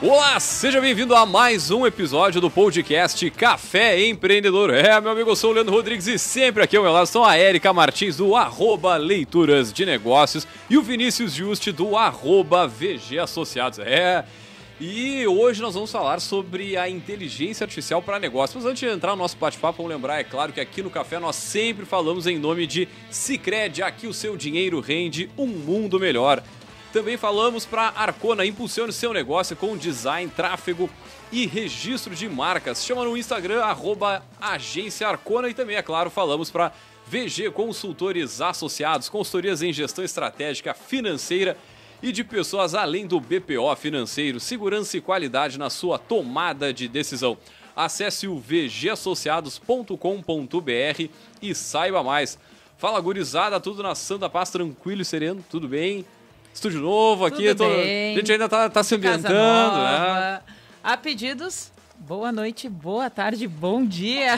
Olá, seja bem-vindo a mais um episódio do podcast Café Empreendedor. Meu amigo, eu sou o Leandro Rodrigues e sempre aqui ao meu lado estão a Érica Martins do @Leituras de Negócios e o Vinícius Juste do @VG Associados. E hoje nós vamos falar sobre a inteligência artificial para negócios. Mas antes de entrar no nosso bate-papo, vamos lembrar, é claro, que aqui no Café nós sempre falamos em nome de Sicredi. Aqui o seu dinheiro rende um mundo melhor. Também falamos para Arcona, impulsione seu negócio com design, tráfego e registro de marcas. Chama no Instagram, @Agência Arcona. E também, é claro, falamos para VG Consultores Associados, consultorias em gestão estratégica financeira e de pessoas além do BPO financeiro, segurança e qualidade na sua tomada de decisão. Acesse o vgassociados.com.br e saiba mais. Fala, gurizada, tudo na santa paz, tranquilo e sereno, tudo bem? Estúdio novo aqui, Tudo bem. A gente ainda tá se ambientando, né? Há pedidos, boa noite, boa tarde, bom dia.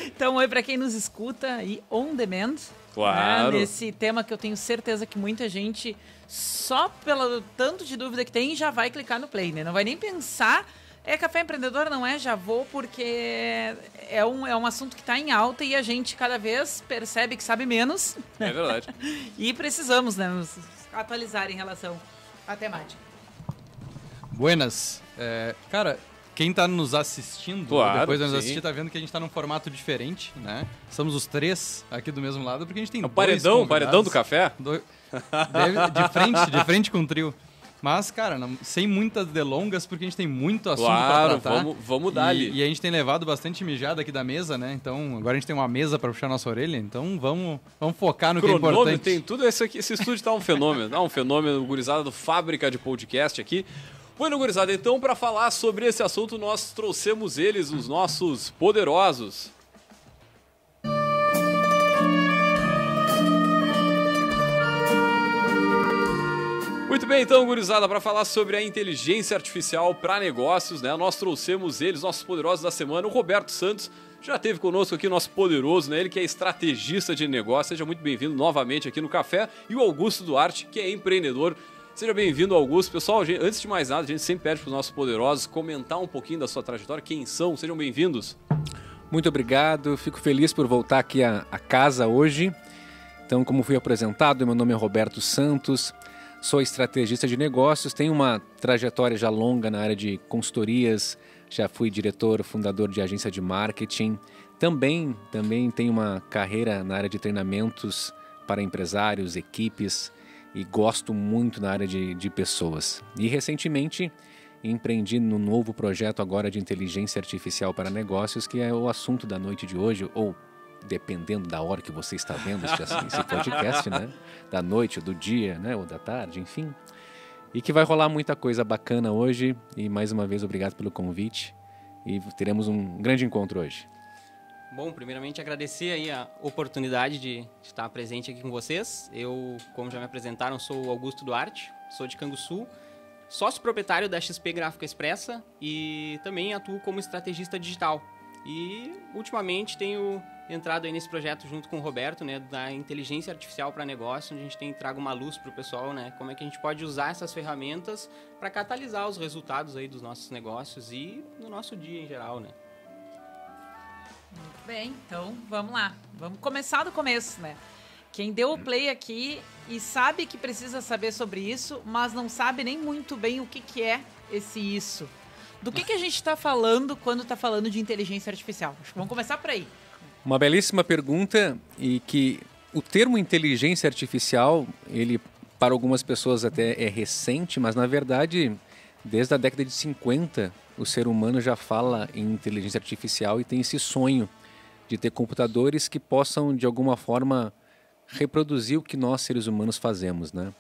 Então, oi para quem nos escuta e on demand. Claro. Nesse tema que eu tenho certeza que muita gente, só pelo tanto de dúvida que tem, já vai clicar no play, né? Não vai nem pensar, Café Empreendedor, não é? Já vou, porque é um assunto que está em alta e a gente cada vez percebe que sabe menos. É verdade. E precisamos, né, nos atualizar em relação à temática. Buenas. Cara, quem está nos assistindo, claro, depois de nos sim. assistir, tá vendo que a gente está num formato diferente, né? Estamos os três aqui do mesmo lado, porque a gente tem o paredão do café? De frente com o trio. Mas, cara, sem muitas delongas, porque a gente tem muito assunto pra tratar. Vamos dar ali. E a gente tem levado bastante mijada aqui da mesa, né? Então, agora a gente tem uma mesa pra puxar nossa orelha, então vamos focar no que é importante. Tem tudo isso aqui. Esse estúdio tá um fenômeno, gurizada do Fábrica de Podcast aqui. Bueno, gurizada, então, para falar sobre esse assunto, nós trouxemos eles, os nossos poderosos. Muito bem, então, gurizada, para falar sobre a inteligência artificial para negócios, né? Nós trouxemos eles, nossos poderosos da semana. O Roberto Santos já esteve conosco aqui, nosso poderoso, né? Ele que é estrategista de negócio. Seja muito bem-vindo novamente aqui no Café. E o Augusto Duarte, que é empreendedor. Seja bem-vindo, Augusto. Pessoal, antes de mais nada, a gente sempre pede para os nossos poderosos comentar um pouquinho da sua trajetória. Quem são? Sejam bem-vindos. Muito obrigado. Fico feliz por voltar aqui à casa hoje. Então, como fui apresentado, meu nome é Roberto Santos. Sou estrategista de negócios, tenho uma trajetória já longa na área de consultorias, já fui diretor, fundador de agência de marketing. Também tenho uma carreira na área de treinamentos para empresários, equipes e gosto muito na área de pessoas. E recentemente empreendi num novo projeto agora de inteligência artificial para negócios, que é o assunto da noite de hoje, ou dependendo da hora que você está vendo esse podcast, né? Da noite, ou do dia, né? Ou da tarde, enfim. E que vai rolar muita coisa bacana hoje. E mais uma vez, obrigado pelo convite. E teremos um grande encontro hoje. Bom, primeiramente agradecer aí a oportunidade de estar presente aqui com vocês. Eu, como já me apresentaram, sou o Augusto Duarte, sou de Canguçu, sócio proprietário da XP Gráfica Expressa e também atuo como estrategista digital. E, ultimamente, tenho entrado aí nesse projeto junto com o Roberto, né, da inteligência artificial para negócio, onde a gente tem trago uma luz para o pessoal, né, como é que a gente pode usar essas ferramentas para catalisar os resultados aí dos nossos negócios e no nosso dia em geral, né. Muito bem, então vamos lá. Vamos começar do começo, né? Quem deu o play aqui e sabe que precisa saber sobre isso, mas não sabe nem muito bem o que é esse isso. Do que a gente está falando quando está falando de inteligência artificial? Acho que vamos começar por aí. Uma belíssima pergunta, e que o termo inteligência artificial, ele para algumas pessoas até é recente, mas na verdade, desde a década de 50, o ser humano já fala em inteligência artificial e tem esse sonho de ter computadores que possam, de alguma forma, reproduzir o que nós, seres humanos, fazemos, né?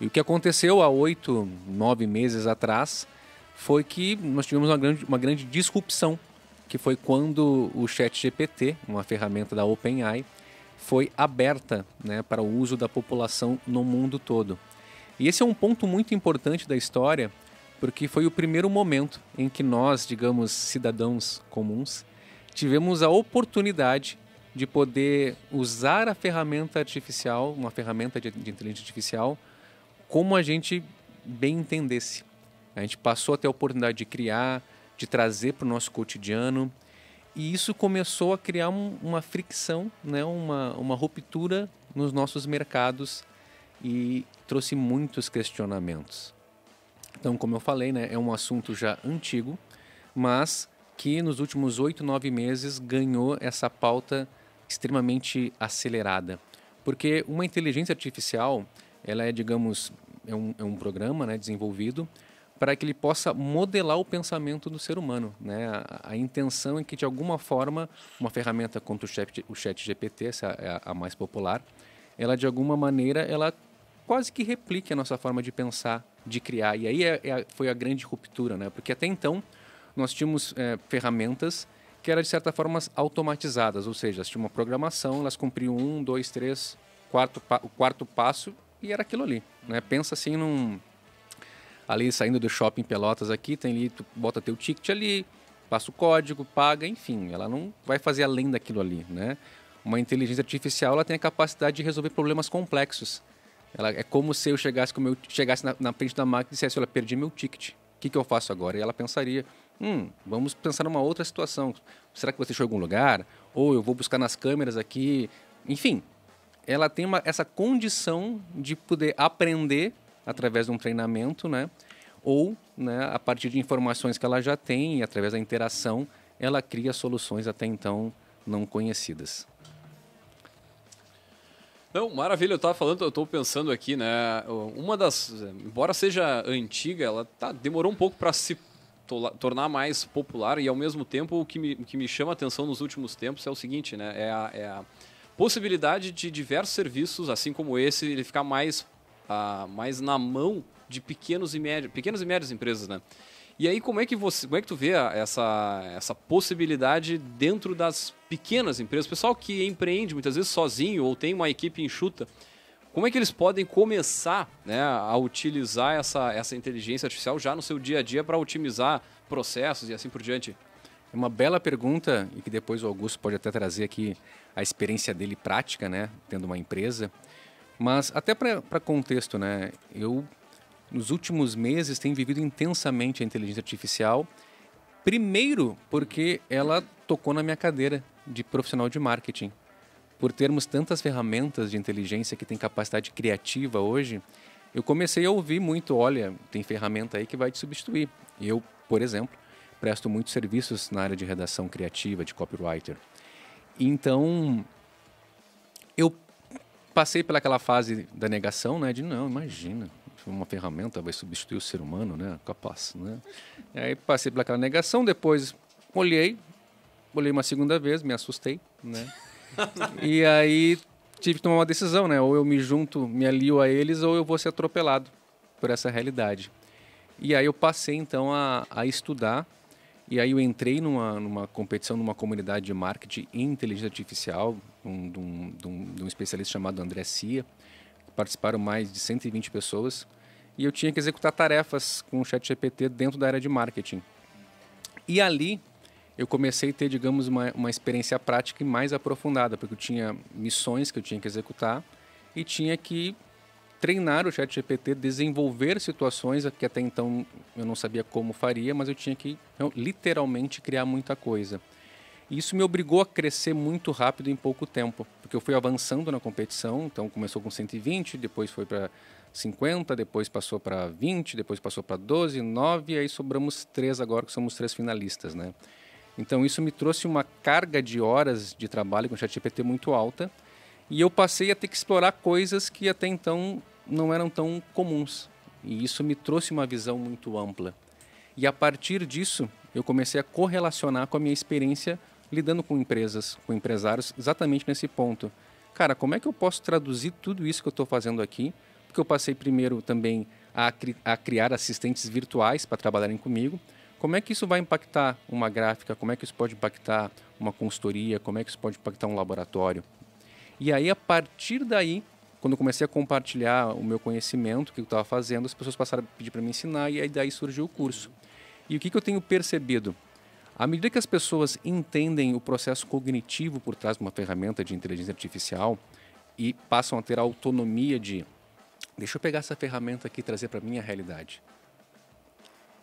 E o que aconteceu há 8, 9 meses atrás foi que nós tivemos uma grande disrupção, que foi quando o ChatGPT, uma ferramenta da OpenAI, foi aberta, né, para o uso da população no mundo todo. E esse é um ponto muito importante da história, porque foi o primeiro momento em que nós, digamos, cidadãos comuns, tivemos a oportunidade de poder usar a ferramenta artificial, uma ferramenta de inteligência artificial, como a gente bem entendesse. A gente passou a ter a oportunidade de criar, de trazer para o nosso cotidiano, e isso começou a criar uma fricção, né? uma ruptura nos nossos mercados e trouxe muitos questionamentos. Então, como eu falei, né, é um assunto já antigo, mas que nos últimos 8, 9 meses ganhou essa pauta extremamente acelerada. Porque uma inteligência artificial, ela é, digamos, é um programa, né, desenvolvido para que ele possa modelar o pensamento do ser humano, né? A intenção é que, de alguma forma, uma ferramenta como o ChatGPT, essa é a mais popular, ela, de alguma maneira, ela quase que replique a nossa forma de pensar, de criar. E aí foi a grande ruptura, né? Porque até então nós tínhamos ferramentas que eram, de certa forma, automatizadas, ou seja, elas tinham uma programação, elas cumpriam 1, 2, 3, o quarto passo e era aquilo ali, né? Pensa assim ali saindo do shopping Pelotas aqui, tem ali, tu bota teu ticket ali, passa o código, paga, enfim, ela não vai fazer além daquilo ali, né? Uma inteligência artificial, ela tem a capacidade de resolver problemas complexos. Ela é como se eu chegasse na frente da máquina e dissesse, olha, perdi meu ticket, o que eu faço agora? E ela pensaria, vamos pensar numa outra situação, será que você deixou em algum lugar? Ou eu vou buscar nas câmeras aqui, enfim, ela tem essa condição de poder aprender através de um treinamento, né? Ou, né, a partir de informações que ela já tem e através da interação, ela cria soluções até então não conhecidas. Não, maravilha, eu estou pensando aqui, né? Embora seja antiga, ela demorou um pouco para se tornar mais popular e, ao mesmo tempo, o que me chama a atenção nos últimos tempos é o seguinte, né? É a possibilidade de diversos serviços, assim como esse, ele ficar mais na mão de pequenas e médias empresas, né? E aí, como é que tu vê essa possibilidade dentro das pequenas empresas? O pessoal que empreende muitas vezes sozinho ou tem uma equipe enxuta, como é que eles podem começar, né, a utilizar essa inteligência artificial já no seu dia a dia para otimizar processos e assim por diante? É uma bela pergunta e que depois o Augusto pode até trazer aqui a experiência dele prática, né, tendo uma empresa. Mas até para contexto, né, eu nos últimos meses tenho vivido intensamente a inteligência artificial, primeiro porque ela tocou na minha cadeira de profissional de marketing. Por termos tantas ferramentas de inteligência que têm capacidade criativa hoje, eu comecei a ouvir muito, olha, tem ferramenta aí que vai te substituir. Eu, por exemplo, presto muitos serviços na área de redação criativa, de copywriter. Então, eu passei pelaquela fase da negação, né, de não, imagina, uma ferramenta vai substituir o ser humano, né, capaz, né? E aí passei pelaquela negação, depois olhei uma segunda vez, me assustei, né? E aí tive que tomar uma decisão, né? Ou eu me alio a eles, ou eu vou ser atropelado por essa realidade. E aí eu passei então a estudar, e aí eu entrei numa competição, numa comunidade de marketing em inteligência artificial, de um especialista chamado André Cia. Participaram mais de 120 pessoas, e eu tinha que executar tarefas com o ChatGPT dentro da área de marketing. E ali eu comecei a ter, digamos, uma experiência prática e mais aprofundada, porque eu tinha missões que eu tinha que executar e tinha que treinar o ChatGPT, desenvolver situações que até então eu não sabia como faria, mas eu tinha que literalmente criar muita coisa. E isso me obrigou a crescer muito rápido em pouco tempo, porque eu fui avançando na competição, então começou com 120, depois foi para 50, depois passou para 20, depois passou para 12, 9, e aí sobramos 3 agora, que somos 3 finalistas, né? Então isso me trouxe uma carga de horas de trabalho com o ChatGPT muito alta, e eu passei a ter que explorar coisas que até então não eram tão comuns. E isso me trouxe uma visão muito ampla. E a partir disso, eu comecei a correlacionar com a minha experiência lidando com empresas, com empresários, exatamente nesse ponto. Cara, como é que eu posso traduzir tudo isso que eu estou fazendo aqui? Porque eu passei primeiro também a criar assistentes virtuais para trabalharem comigo. Como é que isso vai impactar uma gráfica? Como é que isso pode impactar uma consultoria? Como é que isso pode impactar um laboratório? E aí, a partir daí, quando eu comecei a compartilhar o meu conhecimento, o que eu estava fazendo, as pessoas passaram a pedir para me ensinar, e aí daí surgiu o curso. E o que eu tenho percebido? À medida que as pessoas entendem o processo cognitivo por trás de uma ferramenta de inteligência artificial e passam a ter a autonomia de deixa eu pegar essa ferramenta aqui e trazer para a minha realidade.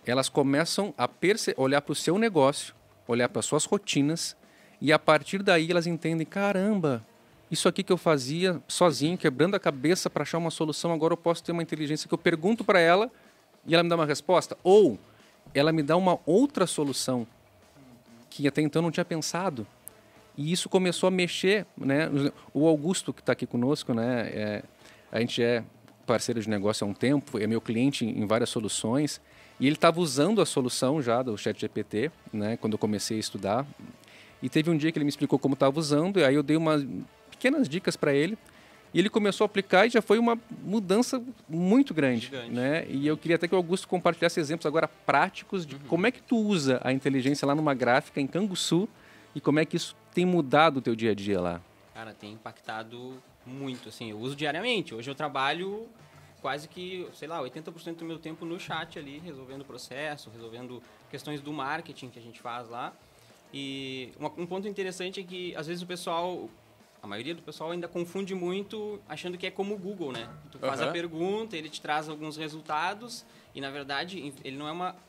Elas começam a olhar para o seu negócio, olhar para as suas rotinas, e a partir daí elas entendem, caramba, isso aqui que eu fazia sozinho, quebrando a cabeça para achar uma solução, agora eu posso ter uma inteligência que eu pergunto para ela e ela me dá uma resposta. Ou ela me dá uma outra solução que até então não tinha pensado. E isso começou a mexer, né? O Augusto, que está aqui conosco, né? A gente é parceiro de negócio há um tempo, é meu cliente em várias soluções, e ele estava usando a solução já do ChatGPT, né? Quando eu comecei a estudar. E teve um dia que ele me explicou como estava usando, e aí eu dei umas pequenas dicas para ele, e ele começou a aplicar e já foi uma mudança muito grande, né? E eu queria até que o Augusto compartilhasse exemplos agora práticos de como é que tu usa a inteligência lá numa gráfica em Canguçu e como é que isso tem mudado o teu dia a dia lá. Cara, tem impactado muito, assim, eu uso diariamente. Hoje eu trabalho quase que, sei lá, 80% do meu tempo no chat ali, resolvendo processo, resolvendo questões do marketing que a gente faz lá. E um ponto interessante é que, às vezes, a maioria do pessoal ainda confunde muito achando que é como o Google, né? Tu faz a pergunta, ele te traz alguns resultados e, na verdade,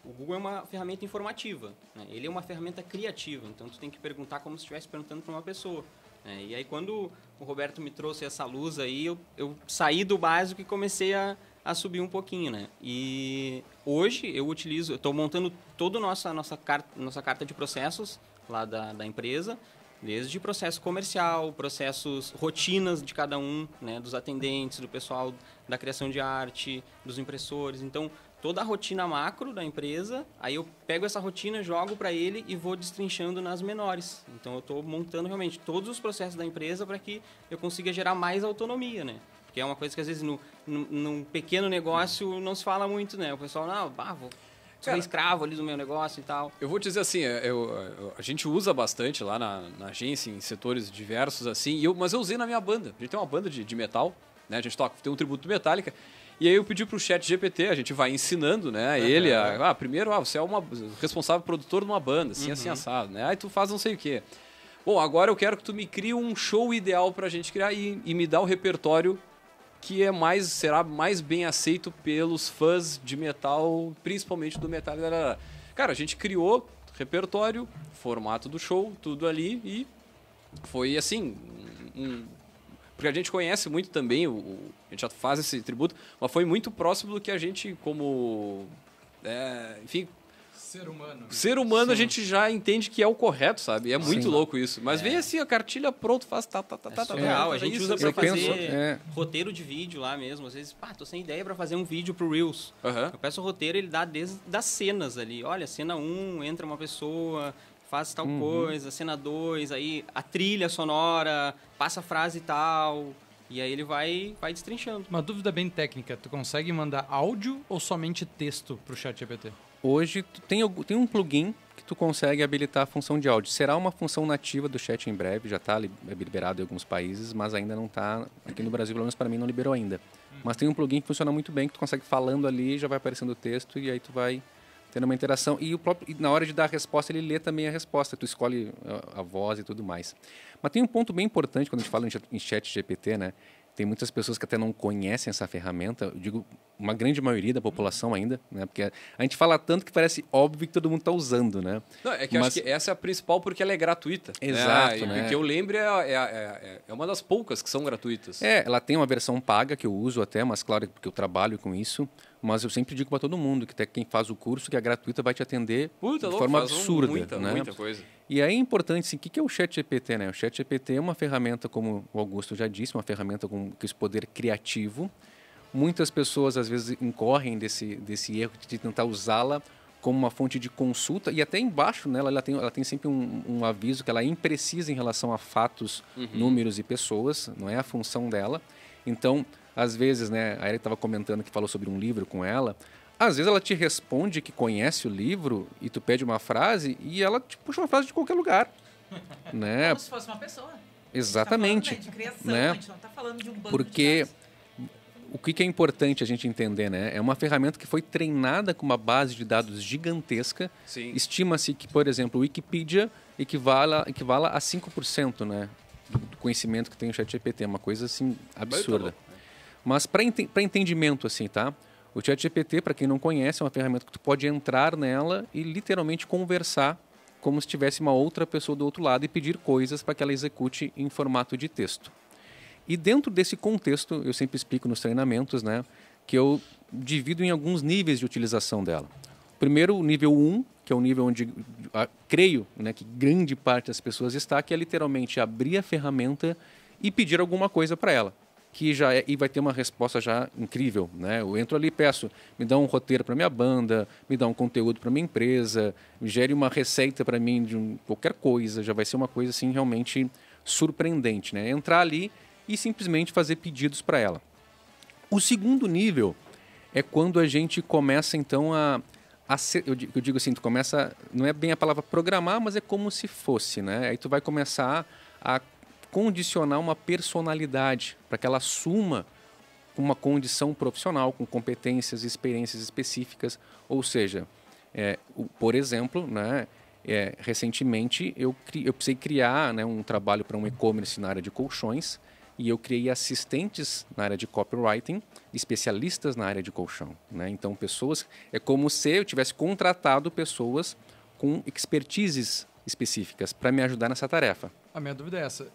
o Google é uma ferramenta informativa, né? Ele é uma ferramenta criativa, então tu tem que perguntar como se estivesse perguntando para uma pessoa. E aí, quando o Roberto me trouxe essa luz aí, eu saí do básico e comecei a subir um pouquinho, né? E hoje eu estou montando toda a nossa carta de processos lá da empresa, desde processo comercial, processos, rotinas de cada um, né? Dos atendentes, do pessoal da criação de arte, dos impressores. Então, toda a rotina macro da empresa, aí eu pego essa rotina, jogo para ele e vou destrinchando nas menores. Então eu estou montando realmente todos os processos da empresa para que eu consiga gerar mais autonomia, né? Porque é uma coisa que às vezes num pequeno negócio não se fala muito, né? O pessoal, vou ser escravo ali do meu negócio e tal. Eu vou dizer assim, a gente usa bastante lá na agência, em setores diversos, assim, mas eu usei na minha banda. A gente tem uma banda de metal, né? A gente tem um tributo Metallica. E aí eu pedi pro ChatGPT, a gente vai ensinando, né, ele primeiro, você é uma responsável produtor de uma banda, assim, assim, assado, né, aí tu faz não sei o quê. Bom, agora eu quero que tu me crie um show ideal pra gente criar e me dá o repertório que será mais bem aceito pelos fãs de metal, principalmente do metal. Cara, a gente criou repertório, formato do show, tudo ali, e foi assim, porque a gente conhece muito também, a gente já faz esse tributo, mas foi muito próximo do que a gente, como, enfim... Ser humano, sim. A gente já entende que é o correto, sabe? É muito louco isso. Mas vem assim, a cartilha pronto, faz real, a gente usa pra fazer roteiro de vídeo lá mesmo. Às vezes, tô sem ideia pra fazer um vídeo pro Reels. Eu peço o roteiro, ele dá desde das cenas ali. Olha, cena 1, entra uma pessoa... faz tal coisa, cena 2, aí a trilha sonora, passa a frase tal, e aí ele vai destrinchando. Uma dúvida bem técnica, tu consegue mandar áudio ou somente texto pro ChatGPT? Hoje tem um plugin que tu consegue habilitar a função de áudio. Será uma função nativa do chat em breve, já está liberado em alguns países, mas ainda não está, aqui no Brasil, pelo menos para mim, não liberou ainda. Mas tem um plugin que funciona muito bem, que tu consegue falando ali, já vai aparecendo o texto, e aí tu vai tendo uma interação. E na hora de dar a resposta, ele lê também a resposta. Tu escolhe a voz e tudo mais. Mas tem um ponto bem importante quando a gente fala em chat GPT, né? Tem muitas pessoas que até não conhecem essa ferramenta. Eu digo, uma grande maioria da população ainda, né? Porque a gente fala tanto que parece óbvio que todo mundo está usando, né? Não, é que eu acho que essa é a principal porque ela é gratuita. Exato, né? E que eu lembro é uma das poucas que são gratuitas. Ela tem uma versão paga que eu uso até, mas claro, porque eu trabalho com isso. Mas eu sempre digo para todo mundo que até quem faz o curso, que a gratuita vai te atender de forma absurda. Muita coisa. E aí é importante, assim, o que é o ChatGPT, né? O ChatGPT é uma ferramenta, como o Augusto já disse, uma ferramenta com esse poder criativo. Muitas pessoas, às vezes, incorrem desse erro de tentar usá-la como uma fonte de consulta. E até embaixo, né, ela tem sempre um aviso que ela é imprecisa em relação a fatos, números e pessoas. Não é a função dela. Então, às vezes, né, a Erika estava comentando que falou sobre um livro com ela. Às vezes ela te responde que conhece o livro e tu pede uma frase e ela te puxa uma frase de qualquer lugar. Né? Como se fosse uma pessoa. Exatamente. A gente tá falando, de criação, né? a gente não está falando de um banco Porque de dados. O que é importante a gente entender, né? É uma ferramenta que foi treinada com uma base de dados gigantesca. Sim. Estima-se que, por exemplo, o Wikipedia equivala a 5%, né, do conhecimento que tem o ChatGPT. É uma coisa assim absurda. Mas para entendimento, assim, tá? O ChatGPT, para quem não conhece, é uma ferramenta que tu pode entrar nela e literalmente conversar como se tivesse uma outra pessoa do outro lado e pedir coisas para que ela execute em formato de texto. E dentro desse contexto, eu sempre explico nos treinamentos, né, que eu divido em alguns níveis de utilização dela. Primeiro, o nível 1, que é o nível onde creio, né, que grande parte das pessoas está, que é literalmente abrir a ferramenta e pedir alguma coisa para ela, que já e vai ter uma resposta já incrível, né? Eu entro ali e peço, me dá um roteiro para minha banda, me dá um conteúdo para minha empresa, me gere uma receita para mim de qualquer coisa, já vai ser uma coisa assim realmente surpreendente, né? Entrar ali e simplesmente fazer pedidos para ela. O segundo nível é quando a gente começa então eu digo assim, tu começa, não é bem a palavra programar, mas é como se fosse, né? Aí tu vai começar a condicionar uma personalidade para que ela assuma uma condição profissional com competências e experiências específicas. Ou seja, por exemplo, né, recentemente eu precisei criar, né, um trabalho para um e-commerce na área de colchões e eu criei assistentes na área de copywriting, especialistas na área de colchão, né? Então, pessoas... É como se eu tivesse contratado pessoas com expertises específicas para me ajudar nessa tarefa. A minha dúvida é essa.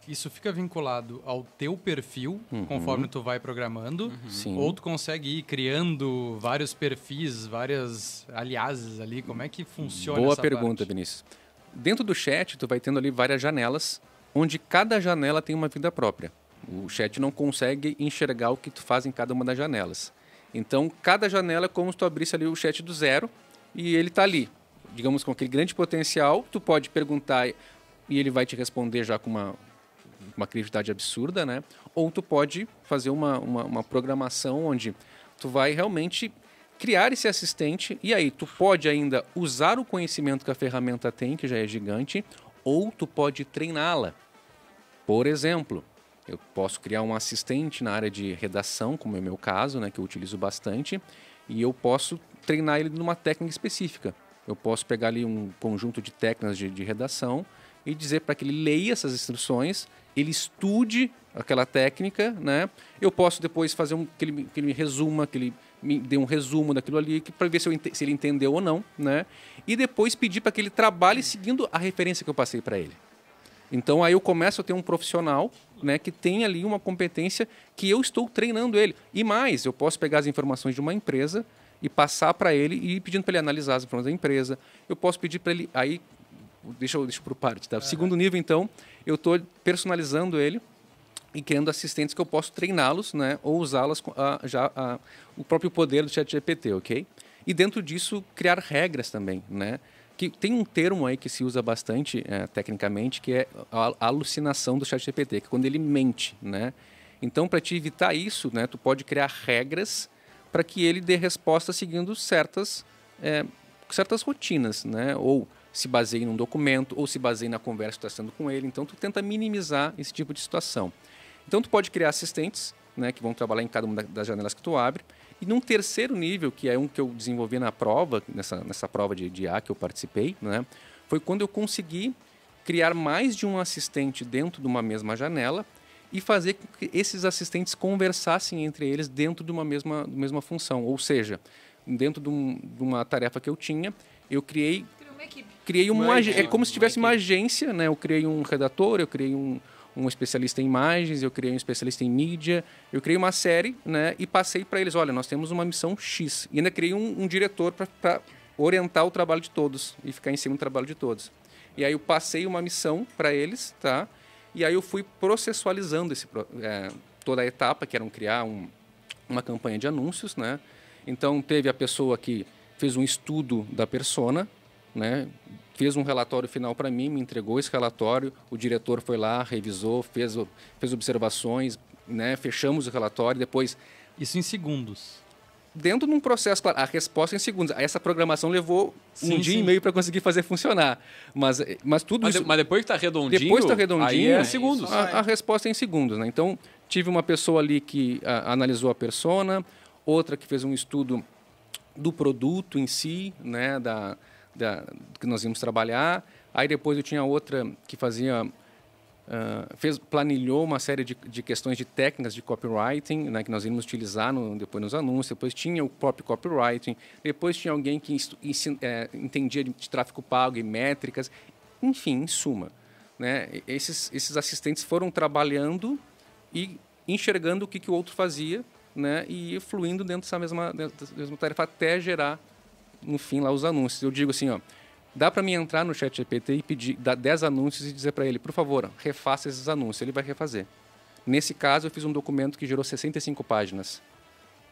Isso fica vinculado ao teu perfil, conforme tu vai programando? Sim. Ou tu consegue ir criando vários perfis, várias aliases ali? Como é que funciona Boa essa pergunta, parte? Vinícius. Dentro do chat, tu vai tendo ali várias janelas, onde cada janela tem uma vida própria. O chat não consegue enxergar o que tu faz em cada uma das janelas. Então, cada janela é como se tu abrisse ali o chat do zero e ele está ali. Digamos, com aquele grande potencial, tu pode perguntar e ele vai te responder já com uma criatividade absurda, né? Ou tu pode fazer uma programação onde tu vai realmente criar esse assistente e aí tu pode ainda usar o conhecimento que a ferramenta tem, que já é gigante, ou tu pode treiná-la. Por exemplo, eu posso criar um assistente na área de redação, como é o meu caso, né, que eu utilizo bastante, e eu posso treinar ele numa técnica específica. Eu posso pegar ali um conjunto de técnicas de redação e dizer para que ele leia essas instruções, ele estude aquela técnica, né? Eu posso depois fazer que ele me resuma, que ele me dê um resumo daquilo ali, para ver se ele entendeu ou não, né? E depois pedir para que ele trabalhe seguindo a referência que eu passei para ele. Então aí eu começo a ter um profissional, né, que tem ali uma competência que eu estou treinando ele. E mais, eu posso pegar as informações de uma empresa e passar para ele e ir pedindo para ele analisar as informações da empresa. Eu posso pedir para ele... Aí, deixa por parte, tá? Segundo nível, então, eu estou personalizando ele e criando assistentes que eu posso treiná-los, né, ou usá-las o próprio poder do ChatGPT, ok? E dentro disso, criar regras também, né? Que tem um termo aí que se usa bastante tecnicamente, que é a alucinação do ChatGPT, que é quando ele mente, né? Então, para te evitar isso, né, tu pode criar regras para que ele dê resposta seguindo certas rotinas, né? Ou se baseie num documento, ou se baseie na conversa que tu está tendo com ele. Então, tu tenta minimizar esse tipo de situação. Então, tu pode criar assistentes, né, que vão trabalhar em cada uma das janelas que tu abre. E num terceiro nível, que é um que eu desenvolvi na prova, nessa prova de IA que eu participei, né, foi quando eu consegui criar mais de um assistente dentro de uma mesma janela e fazer com que esses assistentes conversassem entre eles dentro de uma mesma função. Ou seja, dentro de uma tarefa que eu tinha, eu criei é como se tivesse uma agência, né? Eu criei um redator, eu criei um especialista em imagens, eu criei um especialista em mídia, eu criei uma série, né? E passei para eles, olha, nós temos uma missão X. E ainda criei um diretor para orientar o trabalho de todos e ficar em cima do trabalho de todos. E aí eu passei uma missão para eles, tá? E aí eu fui processualizando toda a etapa, que era criar uma campanha de anúncios, né? Então teve a pessoa que fez um estudo da persona, né? Fez um relatório final para mim, me entregou esse relatório, o diretor foi lá, revisou, fez observações, né? Fechamos o relatório, depois... Isso em segundos. Dentro de um processo, claro, a resposta em segundos. Essa programação levou um dia e meio para conseguir fazer funcionar. Mas tudo isso... Mas depois que está redondinho, depois está redondinho, aí é segundos. A resposta é em segundos, né? Então, tive uma pessoa ali que analisou a persona, outra que fez um estudo do produto em si, né? Que nós íamos trabalhar. Aí depois eu tinha outra que fazia planilhou uma série de questões de técnicas de copywriting, né, que nós íamos utilizar depois nos anúncios. Depois tinha o próprio copywriting. Depois tinha alguém que entendia de tráfego pago e métricas. Enfim, em suma, né, esses assistentes foram trabalhando e enxergando o que o outro fazia, né, e fluindo dentro dessa mesma tarefa até gerar, no fim, lá os anúncios. Eu digo assim, ó, dá para mim entrar no ChatGPT e pedir, dar 10 anúncios e dizer para ele, por favor, refaça esses anúncios. Ele vai refazer. Nesse caso, eu fiz um documento que gerou 65 páginas.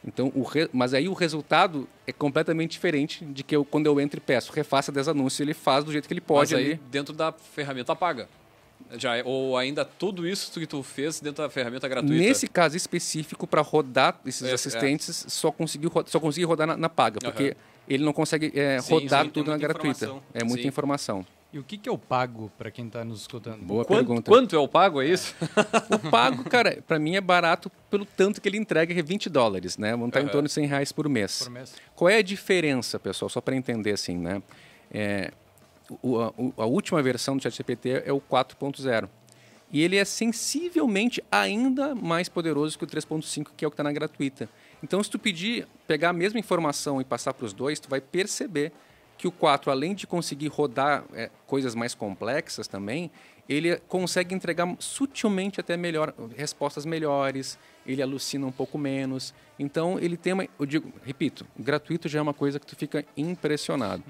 Então, mas aí o resultado é completamente diferente de que quando eu entro e peço, refaça 10 anúncios, ele faz do jeito que ele pode. Mas aí, ali. dentro da ferramenta paga. Ou ainda tudo isso que tu fez dentro da ferramenta gratuita? Nesse caso específico, para rodar esses assistentes, só consegui rodar na paga, porque ele não consegue rodar tudo na gratuita. É muita informação. E o que é o pago, para quem está nos escutando? Boa pergunta. Quanto é o pago, é isso? O pago, cara, para mim é barato pelo tanto que ele entrega, que é $20, né? Vamos estar em torno de R$100 por mês. Qual é a diferença, pessoal? Só para entender assim, né? A última versão do ChatGPT é o 4.0. E ele é sensivelmente ainda mais poderoso que o 3.5, que é o que está na gratuita. Então, se tu pegar a mesma informação e passar para os dois, tu vai perceber que o 4, além de conseguir rodar coisas mais complexas também, ele consegue entregar sutilmente até respostas melhores, ele alucina um pouco menos. Então, ele tem repito, o gratuito já é uma coisa que tu fica impressionado.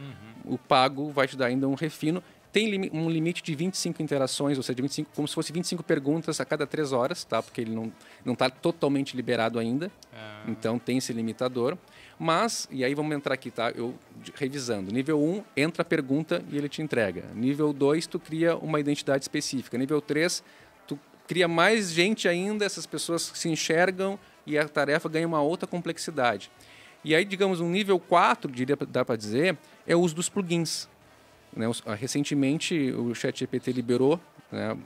O pago vai te dar ainda um refino. Tem um limite de 25 interações, ou seja, como se fosse 25 perguntas a cada 3 horas, tá? Porque ele não está totalmente liberado ainda. Então, tem esse limitador. Mas, e aí vamos entrar aqui, tá? Eu revisando. Nível 1, entra a pergunta e ele te entrega. Nível 2, tu cria uma identidade específica. Nível 3, tu cria mais gente ainda, essas pessoas se enxergam e a tarefa ganha uma outra complexidade. E aí, digamos, um nível 4, dá para dizer, é o uso dos plugins. Né? Recentemente, o ChatGPT liberou, né,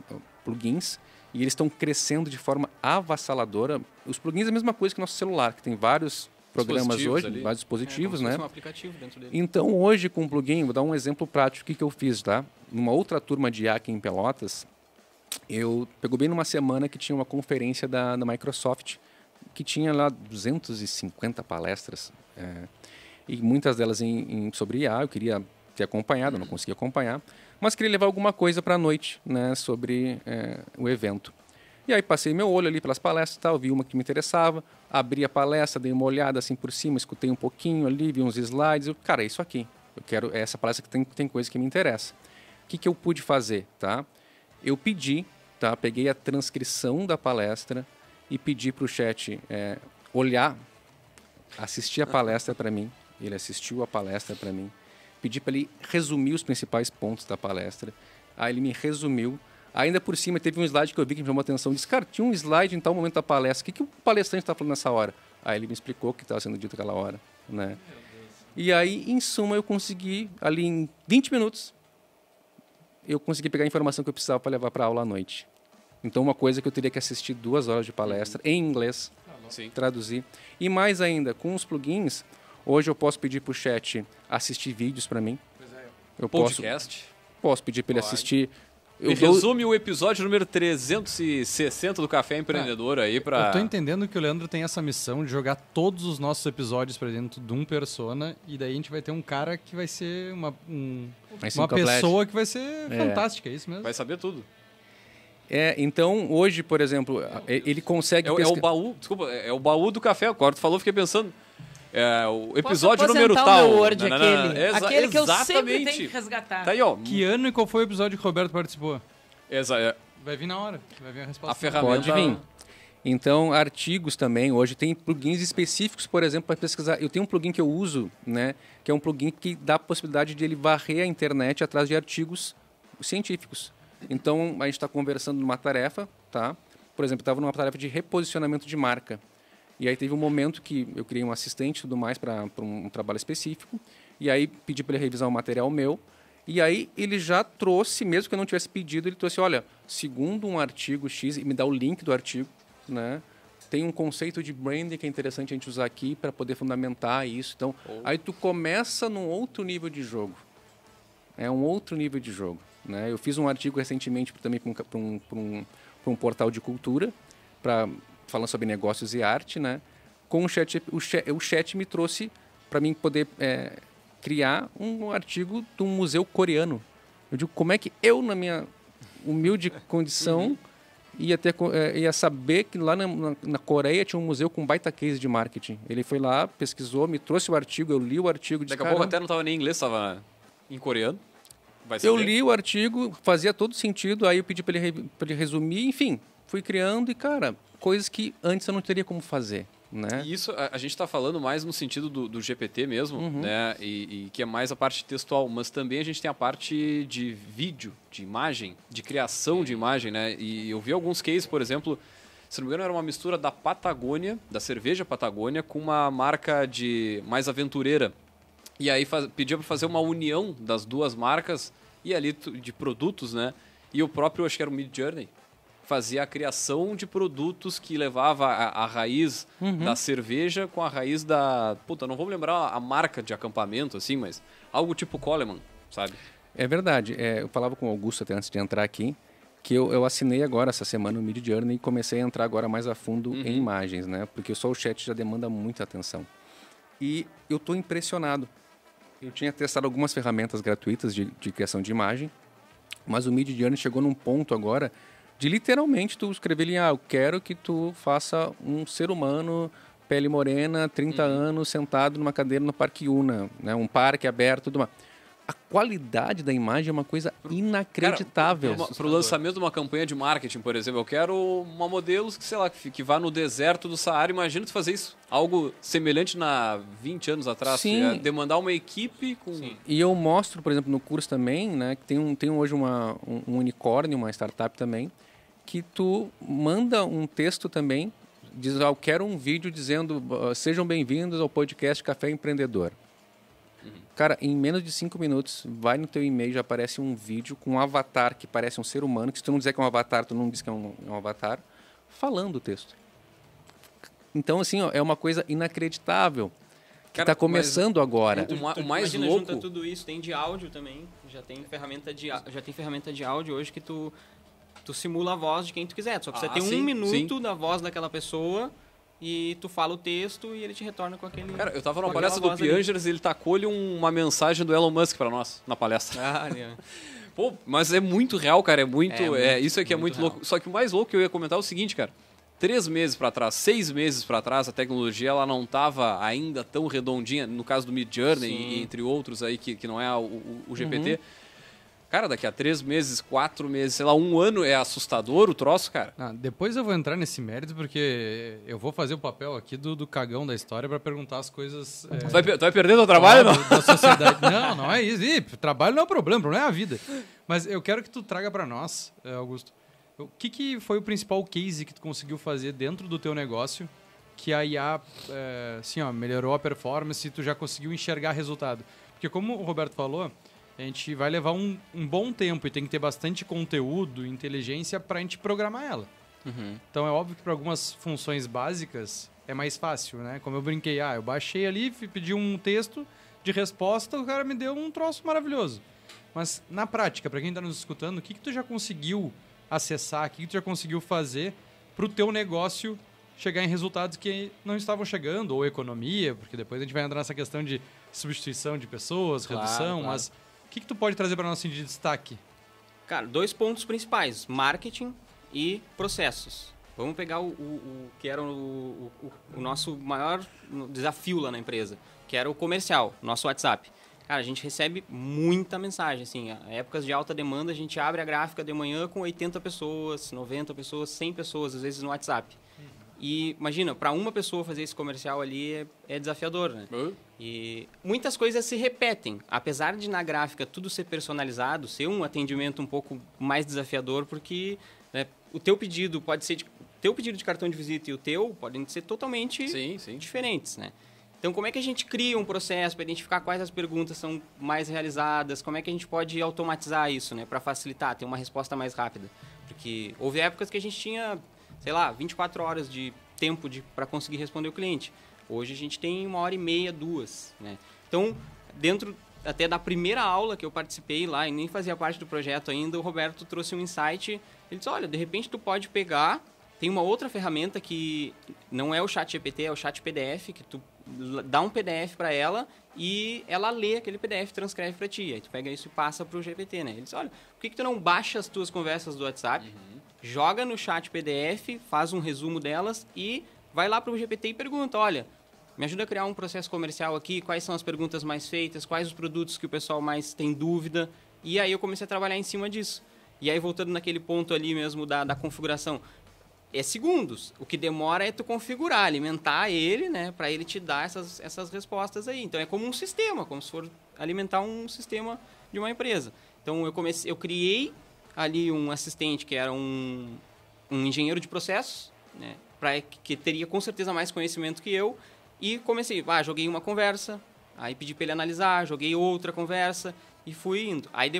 plugins e eles estão crescendo de forma avassaladora. Os plugins é a mesma coisa que o nosso celular, que tem vários programas hoje, vários dispositivos, né? Um aplicativo dentro dele. Então, hoje, com o plugin, vou dar um exemplo prático que eu fiz, tá? Numa outra turma de IA aqui em Pelotas, eu pegou bem numa semana que tinha uma conferência da Microsoft, que tinha lá 250 palestras, e muitas delas sobre IA. Eu queria ter acompanhado, não consegui acompanhar, mas queria levar alguma coisa para a noite, né, sobre o evento. E aí passei meu olho ali pelas palestras e tal, vi uma que me interessava, abri a palestra, dei uma olhada assim por cima, escutei um pouquinho ali, vi uns slides, cara, é isso aqui. Eu quero essa palestra que tem coisa que me interessa. O que eu pude fazer, tá? Eu pedi, tá? Peguei a transcrição da palestra e pedi para o chat olhar, assistir a palestra para mim. Ele assistiu a palestra para mim. Pedi para ele resumir os principais pontos da palestra. Aí ele me resumiu. Ainda por cima, teve um slide que eu vi que me chamou a atenção. Disse, cara, tinha um slide em tal momento da palestra. O que o palestrante está falando nessa hora? Aí ele me explicou o que estava sendo dito naquela hora, né? E aí, em suma, eu consegui, ali em 20 minutos, eu consegui pegar a informação que eu precisava para levar para a aula à noite. Então, uma coisa que eu teria que assistir 2 horas de palestra em inglês, traduzir. E mais ainda, com os plugins, hoje eu posso pedir para o chat assistir vídeos para mim. Eu podcast? Posso pedir para ele assistir... Resume o episódio número 360 do Café Empreendedor aí para... Eu tô entendendo que o Leandro tem essa missão de jogar todos os nossos episódios para dentro de um persona e daí a gente vai ter um cara que vai ser uma pessoa que vai ser fantástica, é isso mesmo? Vai saber tudo. Então, hoje, por exemplo, ele consegue... É o baú, desculpa, é o baú do café. Agora tu falou, fiquei pensando... o episódio Posso número o tal. Meu Word, aquele que eu sempre exatamente. tenho que resgatar. Tá aí, ó. Que ano e qual foi o episódio que o Roberto participou? Exato. Vai vir na hora, vai vir a resposta. A ferramenta... Pode vir. Então, artigos também. Hoje tem plugins específicos, por exemplo, para pesquisar. Eu tenho um plugin que eu uso, né, que é um plugin que dá a possibilidade de ele varrer a internet atrás de artigos científicos. Então, a gente está conversando numa tarefa, tá? Por exemplo, estava numa tarefa de reposicionamento de marca. E aí teve um momento que eu criei um assistente e tudo mais para um trabalho específico. E aí pedi para ele revisar um material meu. E aí ele já trouxe, mesmo que eu não tivesse pedido, ele trouxe, olha, segundo um artigo X, e me dá o link do artigo, né? Tem um conceito de branding que é interessante a gente usar aqui para poder fundamentar isso. Então, aí tu começa num outro nível de jogo. É um outro nível de jogo. né? Eu fiz um artigo recentemente também para um portal de cultura, falando sobre negócios e arte, né? Com o chat me trouxe para mim poder criar um artigo de um museu coreano. Eu digo, como é que eu, na minha humilde condição, ia saber que lá na Coreia tinha um museu com baita case de marketing. Ele foi lá, pesquisou, me trouxe o artigo, eu li o artigo. Daqui a pouco até não estava nem em inglês, estava em coreano. Eu li o artigo, fazia todo sentido, aí eu pedi para ele resumir, enfim, fui criando e, cara, coisas que antes eu não teria como fazer. Né? E isso a gente está falando mais no sentido do GPT mesmo, né? E que é mais a parte textual, mas também a gente tem a parte de vídeo, de imagem, de criação de imagem, né? E eu vi alguns cases, por exemplo, se não me engano, era uma mistura da Patagônia, da cerveja Patagônia, com uma marca mais aventureira. E aí pedia para fazer uma união das duas marcas e ali de produtos, né? E o próprio, acho que era o Midjourney, fazia a criação de produtos que levava a raiz da cerveja com a raiz da... Puta, não vou lembrar a marca de acampamento, assim, mas algo tipo Coleman, sabe? É verdade. Eu falava com o Augusto até antes de entrar aqui, que eu assinei agora essa semana o Midjourney e comecei a entrar agora mais a fundo em imagens, né? Porque só o chat já demanda muita atenção. E eu estou impressionado. Eu tinha testado algumas ferramentas gratuitas de criação de imagem, mas o Midjourney chegou num ponto agora de literalmente tu escrever ali, eu quero que tu faça um ser humano, pele morena, 30 anos, sentado numa cadeira no Parque Una, né? Um parque aberto, tudo mais. A qualidade da imagem é uma coisa inacreditável. Para o lançamento de uma campanha de marketing, por exemplo, eu quero uma modelo que, sei lá, que vá no deserto do Saara. Imagina tu fazer isso. Algo semelhante 20 anos atrás. Sim. Demandar uma equipe com... Sim. E eu mostro, por exemplo, no curso também, né, que tem hoje um unicórnio, uma startup também, que tu manda um texto também, diz, eu quero um vídeo dizendo, sejam bem-vindos ao podcast Café Empreendedor. Cara, em menos de 5 minutos, vai no teu e-mail, já aparece um vídeo com um avatar que parece um ser humano, que se tu não dizer que é um avatar, tu não diz que é um avatar, falando o texto. Então, assim, é uma coisa inacreditável, que está começando agora. O mais imagina, louco... junta tudo isso, tem de áudio também, já tem ferramenta de áudio hoje que tu simula a voz de quem tu quiser. Tu só precisa ter um minuto da voz daquela pessoa e tu fala o texto e ele te retorna com aquele... Cara, eu tava numa palestra do Piangers e ele tacou-lhe uma mensagem do Elon Musk pra nós, na palestra. Pô, mas é muito real, cara. Isso aqui é muito louco. Só que o mais louco que eu ia comentar é o seguinte, cara. 3 meses pra trás, 6 meses pra trás, a tecnologia ela não tava ainda tão redondinha. No caso do Midjourney, entre outros aí, que não é o GPT. Cara, daqui a 3 meses, 4 meses, sei lá, 1 ano é assustador o troço, cara. Depois eu vou entrar nesse mérito, porque eu vou fazer o papel aqui do cagão da história para perguntar as coisas... Tu vai perder teu trabalho, não? Da sociedade. Não é isso. Trabalho não é o problema é a vida. Mas eu quero que tu traga para nós, Augusto, o que foi o principal case que tu conseguiu fazer dentro do teu negócio que a IA melhorou a performance e tu já conseguiu enxergar resultado? Porque como o Roberto falou... A gente vai levar um bom tempo e tem que ter bastante conteúdo, inteligência para a gente programar ela. Então é óbvio que para algumas funções básicas é mais fácil, né? Como eu brinquei, eu baixei ali, pedi um texto de resposta, o cara me deu um troço maravilhoso. Mas na prática, para quem está nos escutando, o que tu já conseguiu acessar, o que tu já conseguiu fazer para o teu negócio chegar em resultados que não estavam chegando, ou economia, porque depois a gente vai entrar nessa questão de substituição de pessoas, redução, mas... O que tu pode trazer para nós assim, de destaque? Cara, 2 pontos principais, marketing e processos. Vamos pegar o que era o nosso maior desafio lá na empresa, que era o comercial, nosso WhatsApp. Cara, a gente recebe muita mensagem, assim, épocas de alta demanda, a gente abre a gráfica de manhã com 80 pessoas, 90 pessoas, 100 pessoas, às vezes no WhatsApp. E imagina, para uma pessoa fazer esse comercial ali é desafiador, né? E muitas coisas se repetem. Apesar de na gráfica tudo ser personalizado, ser um atendimento um pouco mais desafiador, porque né, o teu pedido pode ser... teu pedido de cartão de visita e o teu podem ser totalmente diferentes, né? Então, como é que a gente cria um processo para identificar quais as perguntas são mais realizadas? Como é que a gente pode automatizar isso, né? Para facilitar, ter uma resposta mais rápida. Porque houve épocas que a gente tinha... 24 horas de tempo para conseguir responder o cliente. Hoje a gente tem 1h30, 2, né? Então, dentro até da primeira aula que eu participei lá, e nem fazia parte do projeto ainda, o Roberto trouxe um insight. Ele disse, olha, de repente tu pode pegar, tem uma outra ferramenta que não é o chat GPT, é o chat PDF, que tu dá um PDF para ela e ela lê aquele PDF, transcreve para ti. Aí tu pega isso e passa pro GPT, né? Ele disse, olha, por que tu não baixa as tuas conversas do WhatsApp, joga no chat PDF, faz um resumo delas e vai lá pro GPT e pergunta, olha, me ajuda a criar um processo comercial aqui, quais são as perguntas mais feitas, quais os produtos que o pessoal mais tem dúvida. E aí eu comecei a trabalhar em cima disso. E aí, voltando naquele ponto ali mesmo da configuração, é segundos. O que demora é tu configurar, alimentar ele, né, para ele te dar essas respostas aí. Então, é como um sistema, como se for alimentar um sistema de uma empresa. Então, eu criei ali um assistente que era um engenheiro de processos, né, que teria com certeza mais conhecimento que eu. E comecei, joguei uma conversa, aí pedi para ele analisar, joguei outra conversa e fui indo. Aí,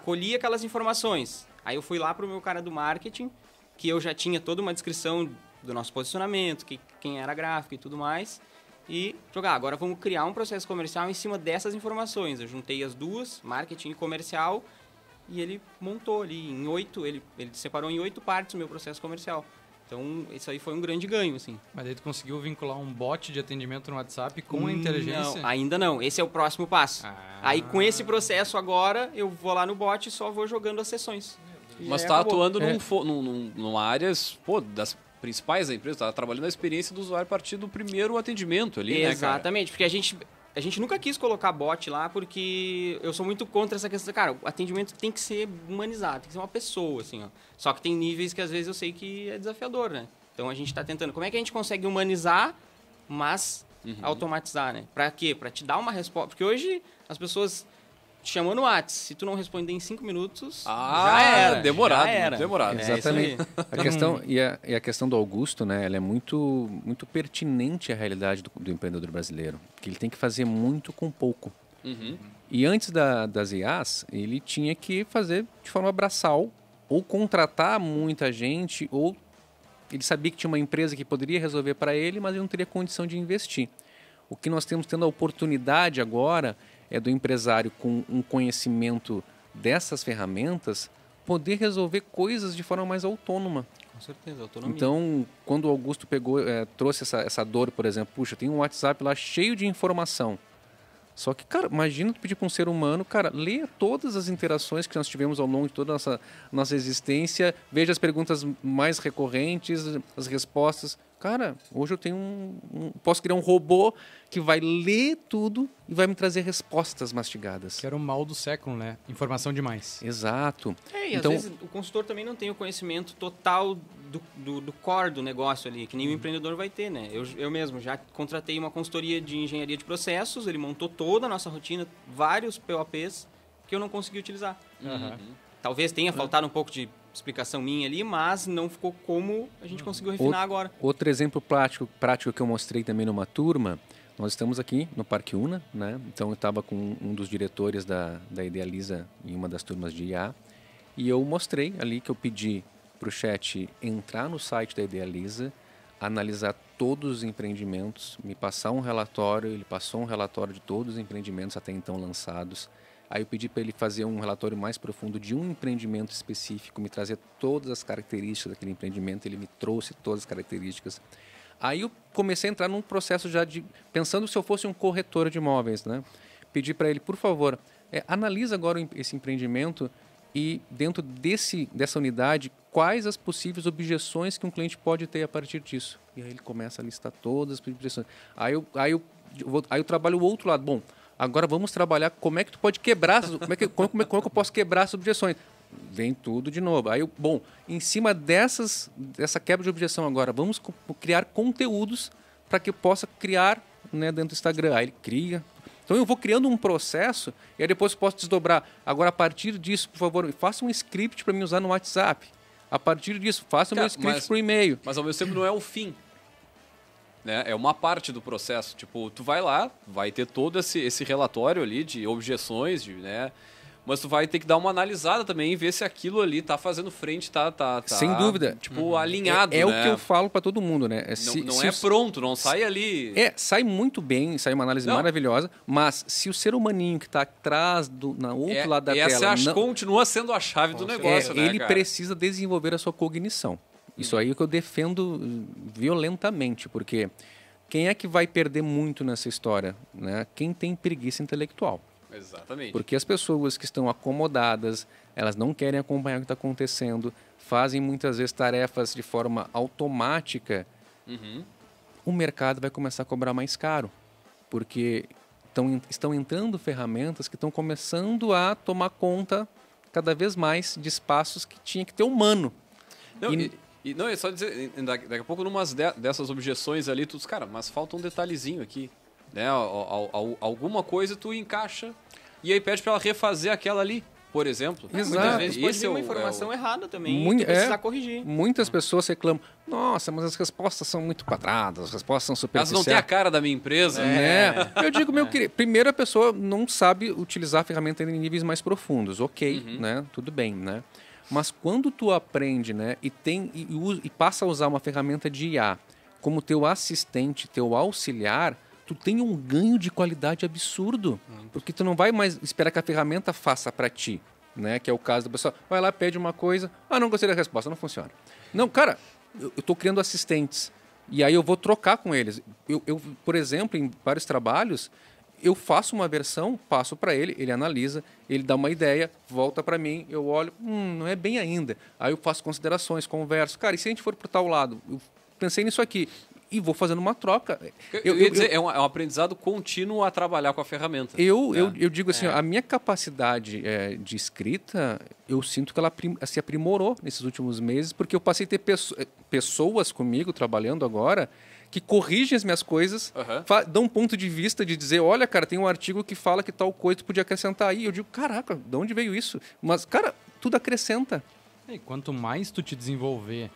colhi aquelas informações. Aí eu fui lá para o meu cara do marketing, que eu já tinha toda uma descrição do nosso posicionamento, quem era gráfico e tudo mais. E jogar, agora vamos criar um processo comercial em cima dessas informações. Eu juntei as duas, marketing e comercial, e ele montou ali em 8, ele separou em 8 partes o meu processo comercial. Então, isso aí foi um grande ganho, assim. Mas aí tu conseguiu vincular um bot de atendimento no WhatsApp com a inteligência? Não, ainda não. Esse é o próximo passo. Aí, com esse processo agora, eu vou lá no bot e só vou jogando as sessões. Mas tá atuando numa área, das principais da empresa, tá trabalhando a experiência do usuário a partir do primeiro atendimento ali, Exatamente, porque a gente nunca quis colocar bot lá, porque eu sou muito contra essa questão. Cara, o atendimento tem que ser humanizado, tem que ser uma pessoa, assim, ó. Só que tem níveis que às vezes eu sei que é desafiador, né? Então a gente tá tentando. Como é que a gente consegue humanizar, mas automatizar, né? Pra quê? Pra te dar uma resposta. Porque hoje as pessoas te chamam no WhatsApp, se tu não responder em 5 minutos, já era. Demorado, já era. demorado. Exatamente. A questão, a questão do Augusto, né, ela é muito, muito pertinente à realidade do empreendedor brasileiro. Que ele tem que fazer muito com pouco. E antes das IAs, ele tinha que fazer de forma braçal, ou contratar muita gente, ou ele sabia que tinha uma empresa que poderia resolver para ele, mas ele não teria condição de investir. O que nós temos tendo a oportunidade agora é do empresário com um conhecimento dessas ferramentas poder resolver coisas de forma mais autônoma. Com certeza, autonomia. Então, quando o Augusto trouxe essa dor, por exemplo, puxa, tem um WhatsApp lá cheio de informação. Só que, cara, imagina tu pedir para um ser humano, cara, leia todas as interações que nós tivemos ao longo de toda a nossa existência, veja as perguntas mais recorrentes, as respostas. Cara, hoje eu tenho posso criar um robô que vai ler tudo e vai me trazer respostas mastigadas. Que era o mal do século, né? Informação demais. Exato. E então, às vezes o consultor também não tem o conhecimento total do core do negócio ali, que nem o empreendedor vai ter, né? Eu mesmo já contratei uma consultoria de engenharia de processos, ele montou toda a nossa rotina, vários POPs que eu não consegui utilizar. Talvez tenha faltado um pouco de explicação minha ali, mas não ficou como a gente conseguiu refinar agora. Outro exemplo prático que eu mostrei também numa turma, nós estamos aqui no Parque Una, né? Então eu estava com um dos diretores da Idealiza em uma das turmas de IA, e eu mostrei ali que eu pedi para o chat entrar no site da Idealiza, analisar todos os empreendimentos, me passar um relatório, ele passou um relatório de todos os empreendimentos até então lançados. Aí eu pedi para ele fazer um relatório mais profundo de um empreendimento específico, me trazer todas as características daquele empreendimento, ele me trouxe todas as características. Aí eu comecei a entrar num processo já pensando se eu fosse um corretor de imóveis, né? Pedi para ele, por favor, analisa agora esse empreendimento e dentro dessa unidade, quais as possíveis objeções que um cliente pode ter a partir disso. E aí ele começa a listar todas as objeções. Aí eu trabalho o outro lado. Bom, agora vamos trabalhar como é que tu pode quebrar, como é que eu posso quebrar as objeções. Vem tudo de novo. Aí, em cima dessa quebra de objeção agora, vamos criar conteúdos para que eu possa criar, né, dentro do Instagram. Aí ele cria. Então eu vou criando um processo e aí depois eu posso desdobrar. Agora, a partir disso, por favor, faça um script para mim usar no WhatsApp. A partir disso, faça um script por e-mail. Mas ao mesmo tempo não é o fim. Né? É uma parte do processo. Tipo, tu vai lá, vai ter todo esse relatório ali de objeções, né? mas tu vai ter que dar uma analisada também e ver se aquilo ali tá fazendo frente, tá Sem dúvida. tipo, alinhado, É né? o que eu falo para todo mundo, né? Não é pronto, não sai ali... Sai muito bem, sai uma análise maravilhosa, mas se o ser humaninho que está atrás, na outro lado da tela... continua sendo a chave do negócio, né, ele cara? precisa desenvolver a sua cognição. Isso aí é o que eu defendo violentamente, porque quem é que vai perder muito nessa história? Né? Quem tem preguiça intelectual. Exatamente. Porque as pessoas que estão acomodadas, elas não querem acompanhar o que está acontecendo, fazem muitas vezes tarefas de forma automática, o mercado vai começar a cobrar mais caro. Porque estão entrando ferramentas que estão começando a tomar conta cada vez mais de espaços que tinha que ter humano. Não, é só dizer, daqui a pouco, numas dessas objeções ali, tu diz, cara, mas falta um detalhezinho aqui. Né? Alguma coisa tu encaixa e aí pede para ela refazer aquela ali, por exemplo. Muitas vezes pode vir uma informação errada também e tu precisar corrigir. Muitas pessoas reclamam, nossa, mas as respostas são muito quadradas, as respostas são superficiais. Elas não têm a cara da minha empresa. Eu digo, meu querido, primeiro a pessoa não sabe utilizar a ferramenta em níveis mais profundos, né? Tudo bem, né? Mas quando tu aprende, né, e passa a usar uma ferramenta de IA como teu assistente, teu auxiliar, tu tem um ganho de qualidade absurdo. Porque tu não vai mais esperar que a ferramenta faça para ti, né? Que é o caso da pessoa, vai lá, pede uma coisa, não gostei da resposta, não funciona. Não, cara, eu estou criando assistentes e aí eu vou trocar com eles. Eu, por exemplo, em vários trabalhos, eu faço uma versão, passo para ele, ele analisa, ele dá uma ideia, volta para mim, eu olho, não é bem ainda. Aí eu faço considerações, converso. Cara, e se a gente for para tal lado? Eu pensei nisso aqui. E vou fazendo uma troca. Eu ia dizer, é um aprendizado contínuo a trabalhar com a ferramenta. Eu digo assim, a minha capacidade de escrita, eu sinto que ela se aprimorou nesses últimos meses, porque eu passei a ter pessoas comigo, trabalhando agora, que corrigem as minhas coisas, dão um ponto de vista de dizer, olha, cara, tem um artigo que fala que tal coisa tu podia acrescentar aí. Eu digo, caraca, de onde veio isso? Mas, cara, tudo acrescenta. E quanto mais tu te desenvolver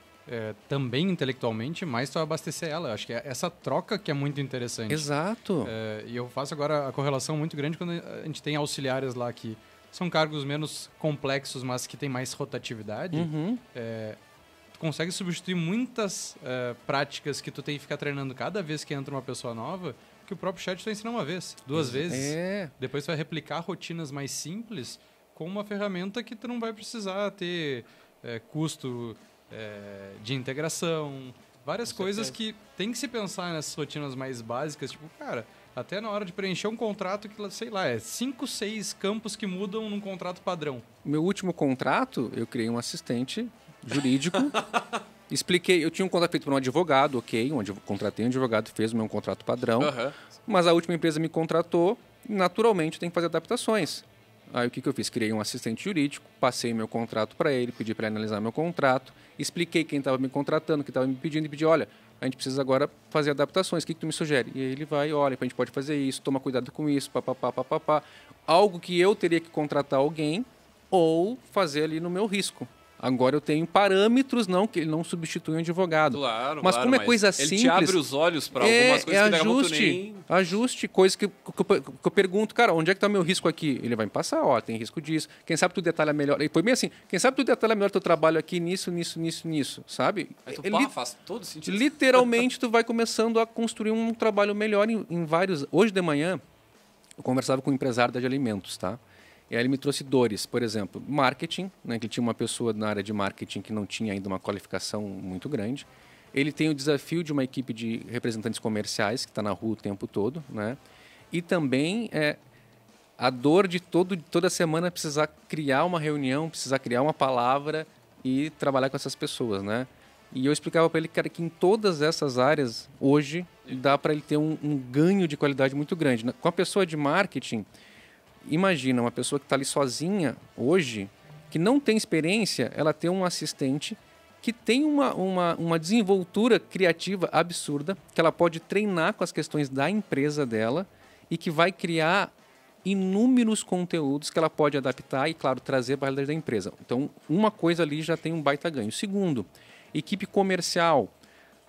também intelectualmente, mais tu vai abastecer ela. Eu acho que é essa troca que é muito interessante. Exato. E eu faço agora a correlação muito grande quando a gente tem auxiliares lá que são cargos menos complexos, mas que tem mais rotatividade. Tu consegue substituir muitas práticas que tu tem que ficar treinando cada vez que entra uma pessoa nova, que o próprio chat tu vai ensinar uma vez, duas vezes. Depois tu vai replicar rotinas mais simples com uma ferramenta que tu não vai precisar ter custo de integração, várias coisas que tem que se pensar nessas rotinas mais básicas, tipo, cara, até na hora de preencher um contrato que, sei lá, 5, 6 campos que mudam num contrato padrão. Meu último contrato, eu criei um assistente jurídico, expliquei, eu tinha um contrato feito por um advogado, onde eu contratei um advogado, fez o meu contrato padrão, mas a última empresa me contratou, naturalmente tem que fazer adaptações. Aí o que eu fiz? Criei um assistente jurídico, passei meu contrato para ele, pedi para ele analisar meu contrato, expliquei quem estava me contratando, quem estava me pedindo, e pedi, olha, a gente precisa agora fazer adaptações, o que tu me sugere? E aí ele vai, olha, a gente pode fazer isso, toma cuidado com isso, papapá. Algo que eu teria que contratar alguém ou fazer ali no meu risco. Agora eu tenho parâmetros, que ele não substitui um advogado. Claro, mas como é coisa simples... Ele te abre os olhos para algumas coisas que daqui a ajuste, coisa que eu pergunto, cara, onde é que está o meu risco aqui? Ele vai me passar, tem risco disso. Quem sabe tu detalha melhor... E foi bem assim, quem sabe tu detalha melhor teu trabalho aqui nisso, sabe? Aí tu faz todo sentido. Literalmente tu vai começando a construir um trabalho melhor em vários... Hoje de manhã, eu conversava com um empresário de alimentos, tá? E aí ele me trouxe dores, por exemplo, marketing, né, que ele tinha uma pessoa na área de marketing que não tinha ainda uma qualificação muito grande. Ele tem o desafio de uma equipe de representantes comerciais que está na rua o tempo todo, né? E também a dor de toda semana precisar criar uma reunião, precisar criar uma palavra e trabalhar com essas pessoas, né? E eu explicava para ele, cara, que em todas essas áreas, hoje, dá para ele ter um ganho de qualidade muito grande. Com a pessoa de marketing... Imagina uma pessoa que está ali sozinha hoje, que não tem experiência, ela tem um assistente que tem uma desenvoltura criativa absurda, que ela pode treinar com as questões da empresa dela e que vai criar inúmeros conteúdos que ela pode adaptar e, claro, trazer para a realidade da empresa. Então, uma coisa ali já tem um baita ganho. Segundo, equipe comercial.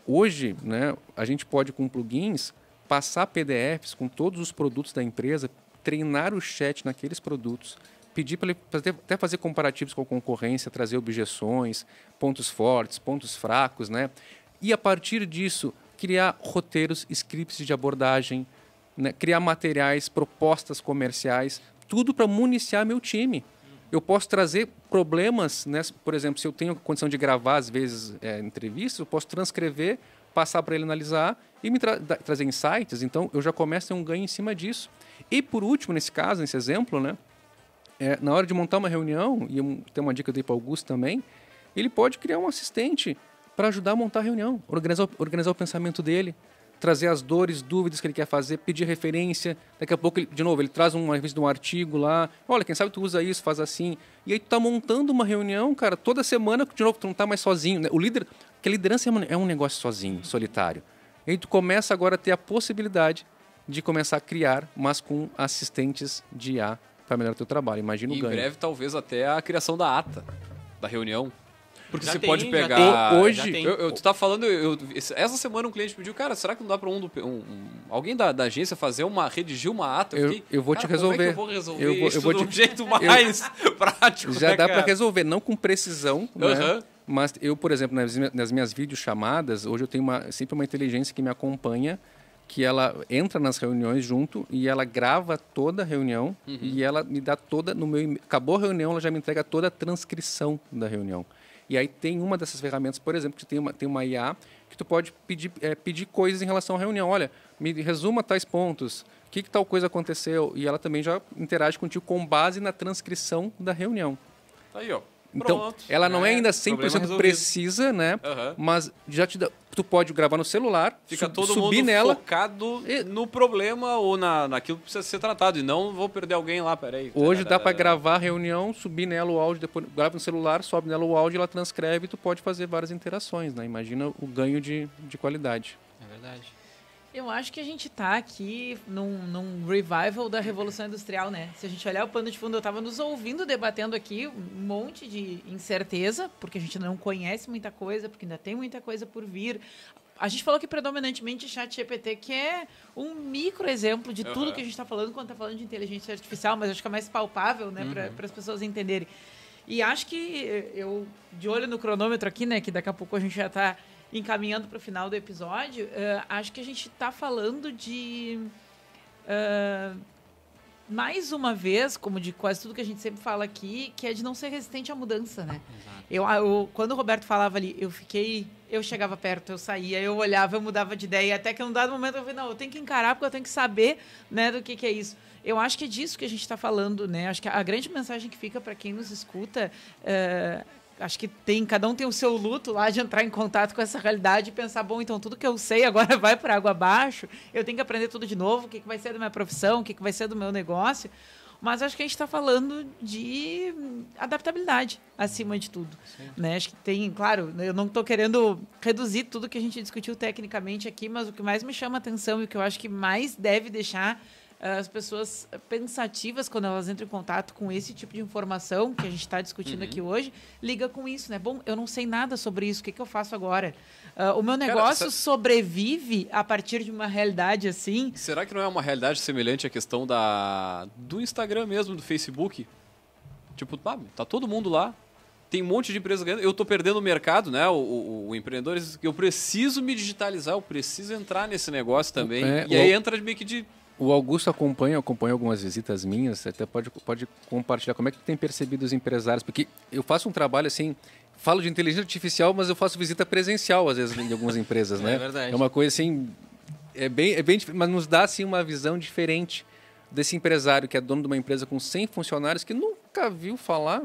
Hoje, né, a gente pode, com plugins, passar PDFs com todos os produtos da empresa, treinar o chat naqueles produtos, pedir para ele até fazer comparativos com a concorrência, trazer objeções, pontos fortes, pontos fracos, né? E a partir disso, criar roteiros, scripts de abordagem, né? Criar materiais, propostas comerciais, tudo para municiar meu time. Eu posso trazer problemas, né? Por exemplo, se eu tenho condição de gravar, às vezes, entrevistas, eu posso transcrever, passar para ele analisar e me trazer insights. Então, eu já começo a ter um ganho em cima disso. E, por último, nesse caso, nesse exemplo, né? Na hora de montar uma reunião, e tem uma dica que eu dei para o Augusto também, ele pode criar um assistente para ajudar a montar a reunião, organizar o pensamento dele, trazer as dores, dúvidas que ele quer fazer, pedir referência. Daqui a pouco, de novo, ele traz uma revista de um artigo lá. Olha, quem sabe tu usa isso, faz assim. E aí tu tá montando uma reunião, cara, toda semana, de novo, tu não tá mais sozinho, né? Porque a liderança é um negócio sozinho, solitário. E aí tu começa agora a ter a possibilidade de começar a criar, mas com assistentes de IA para melhorar o teu trabalho. Imagina o ganho. Em breve, talvez até a criação da ata da reunião. Porque Já você tem, pode já pegar... tem. Hoje- Já tem. Tu tá falando... Essa semana um cliente pediu, cara, será que não dá pra alguém da agência redigir uma ata? Eu vou te resolver. Como é que eu vou resolver Eu vou- isso eu vou de um te- jeito mais prático? Já né, dá cara? para resolver, não com precisão, né? Aham. Mas eu, por exemplo, nas minhas videochamadas, hoje eu tenho sempre uma inteligência que me acompanha, que ela entra nas reuniões junto e ela grava toda a reunião e ela me dá toda, acabou a reunião, ela já me entrega toda a transcrição da reunião. E aí tem uma dessas ferramentas, por exemplo, que tem uma IA, que tu pode pedir coisas em relação à reunião. Olha, me resuma tais pontos, o que tal coisa aconteceu? E ela também já interage contigo com base na transcrição da reunião. Aí, ó. Então, Pronto. ela não é ainda Problema 100% resolvido. precisa, né? Aham. Mas já te dá, tu pode gravar no celular, Fica todo subir mundo nela. focado no problema ou naquilo que precisa ser tratado. E não vou perder alguém lá, peraí. Hoje dá para gravar a reunião, subir nela o áudio, depois grava no celular, sobe nela o áudio, ela transcreve e tu pode fazer várias interações, né? Imagina o ganho de qualidade. É verdade. Eu acho que a gente tá aqui num revival da Revolução Industrial, né? Se a gente olhar o pano de fundo, eu tava nos ouvindo, debatendo aqui um monte de incerteza, porque a gente não conhece muita coisa, porque ainda tem muita coisa por vir. A gente falou que predominantemente ChatGPT, que é um micro exemplo de tudo que a gente está falando quando está falando de inteligência artificial, mas acho que é mais palpável, né, para as pessoas entenderem. E acho que eu, de olho no cronômetro aqui, né, que daqui a pouco a gente já está encaminhando para o final do episódio, acho que a gente está falando de... mais uma vez, como de quase tudo que a gente sempre fala aqui, que é de não ser resistente à mudança, né? Exato. Quando o Roberto falava ali, eu chegava perto, eu saía, eu olhava, eu mudava de ideia, até que num dado momento eu falei, não, eu tenho que encarar porque eu tenho que saber, né, do que é isso. Eu acho que é disso que a gente está falando, né? Acho que a grande mensagem que fica para quem nos escuta, acho que cada um tem o seu luto lá de entrar em contato com essa realidade e pensar, bom, então tudo que eu sei agora vai para água abaixo, eu tenho que aprender tudo de novo, o que vai ser da minha profissão, o que vai ser do meu negócio. Mas acho que a gente está falando de adaptabilidade, acima de tudo. Né? Acho que tem, claro, eu não estou querendo reduzir tudo que a gente discutiu tecnicamente aqui, mas o que mais me chama a atenção e o que eu acho que mais deve deixar as pessoas pensativas quando elas entram em contato com esse tipo de informação que a gente está discutindo aqui hoje, liga com isso, né? Bom, eu não sei nada sobre isso, o que eu faço agora? O meu negócio sobrevive a partir de uma realidade assim? Será que não é uma realidade semelhante à questão do Instagram mesmo, do Facebook? Tipo, tá todo mundo lá, tem um monte de empresas ganhando, eu tô perdendo o mercado, né? O empreendedor, eu preciso me digitalizar, eu preciso entrar nesse negócio também. E aí entra meio que de... O Augusto acompanha algumas visitas minhas, até pode compartilhar como é que tu tem percebido os empresários, porque eu faço um trabalho assim, falo de inteligência artificial, mas eu faço visita presencial às vezes em algumas empresas, né? É verdade. É uma coisa assim, é bem mas nos dá assim uma visão diferente desse empresário que é dono de uma empresa com 100 funcionários que nunca viu falar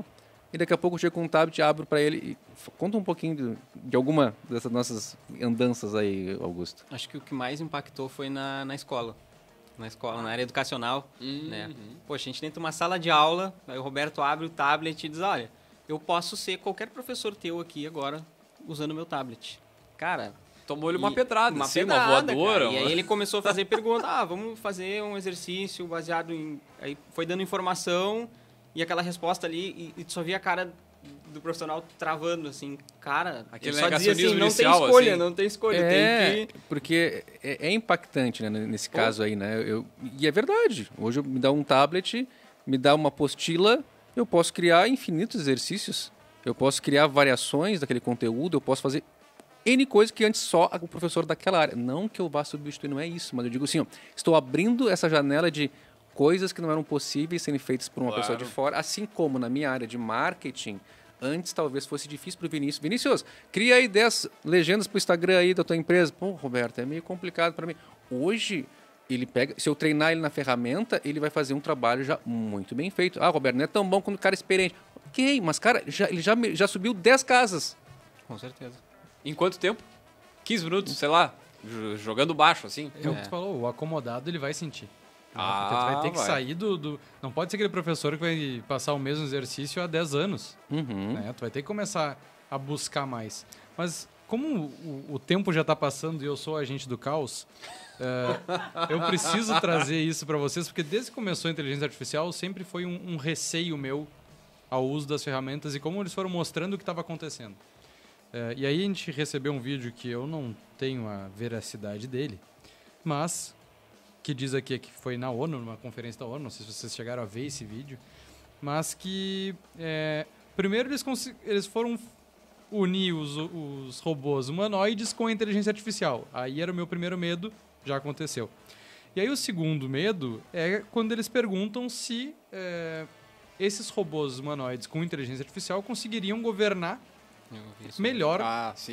e daqui a pouco eu chego com um tablet, abro para ele e conta um pouquinho de alguma dessas nossas andanças aí, Augusto. Acho que o que mais impactou foi na escola. Na escola, na área educacional, né? Poxa, a gente dentro de uma sala de aula, aí o Roberto abre o tablet e diz, olha, eu posso ser qualquer professor teu aqui agora usando o meu tablet. Cara... Tomou-lhe uma pedrada, uma voadora. Cara. E aí ele começou a fazer pergunta, vamos fazer um exercício baseado em... Aí foi dando informação e aquela resposta ali, e tu só via a cara do profissional travando, assim, cara... Aquele só dizia assim, não tem escolha, assim. Não tem escolha, tem que... Porque é impactante, né, nesse caso aí, né? E é verdade. Hoje me dá um tablet, me dá uma apostila eu posso criar infinitos exercícios, eu posso criar variações daquele conteúdo, eu posso fazer N coisas que antes só o professor daquela área. Não que eu vá substituir, não é isso, mas eu digo assim, ó, estou abrindo essa janela de coisas que não eram possíveis serem feitas por uma pessoa de fora, assim como na minha área de marketing, antes talvez fosse difícil para o Vinícius. Vinícius, cria aí 10 legendas para o Instagram aí da tua empresa. Pô, Roberto, é meio complicado para mim. Hoje, ele pega, se eu treinar ele na ferramenta, ele vai fazer um trabalho já muito bem feito. Ah, Roberto, não é tão bom quando o cara é experiente. Ok, mas cara, ele já subiu 10 casas. Com certeza. Em quanto tempo? 15 minutos, sei lá, jogando baixo, assim. É o que tu falou, o acomodado ele vai sentir. Ah, Porque tu vai ter que vai. sair do... Não pode ser aquele professor que vai passar o mesmo exercício há 10 anos. Né? Tu vai ter que começar a buscar mais. Mas como o tempo já está passando e eu sou agente do caos, eu preciso trazer isso para vocês, porque desde que começou a inteligência artificial, sempre foi um receio meu ao uso das ferramentas e como eles foram mostrando o que estava acontecendo. E aí a gente recebeu um vídeo que eu não tenho a veracidade dele, mas que diz aqui que foi na ONU, numa conferência da ONU, não sei se vocês chegaram a ver esse vídeo, mas que primeiro eles foram unir os robôs humanoides com a inteligência artificial. Aí era o meu primeiro medo, já aconteceu. E aí o segundo medo é quando eles perguntam se esses robôs humanoides com inteligência artificial conseguiriam governar melhor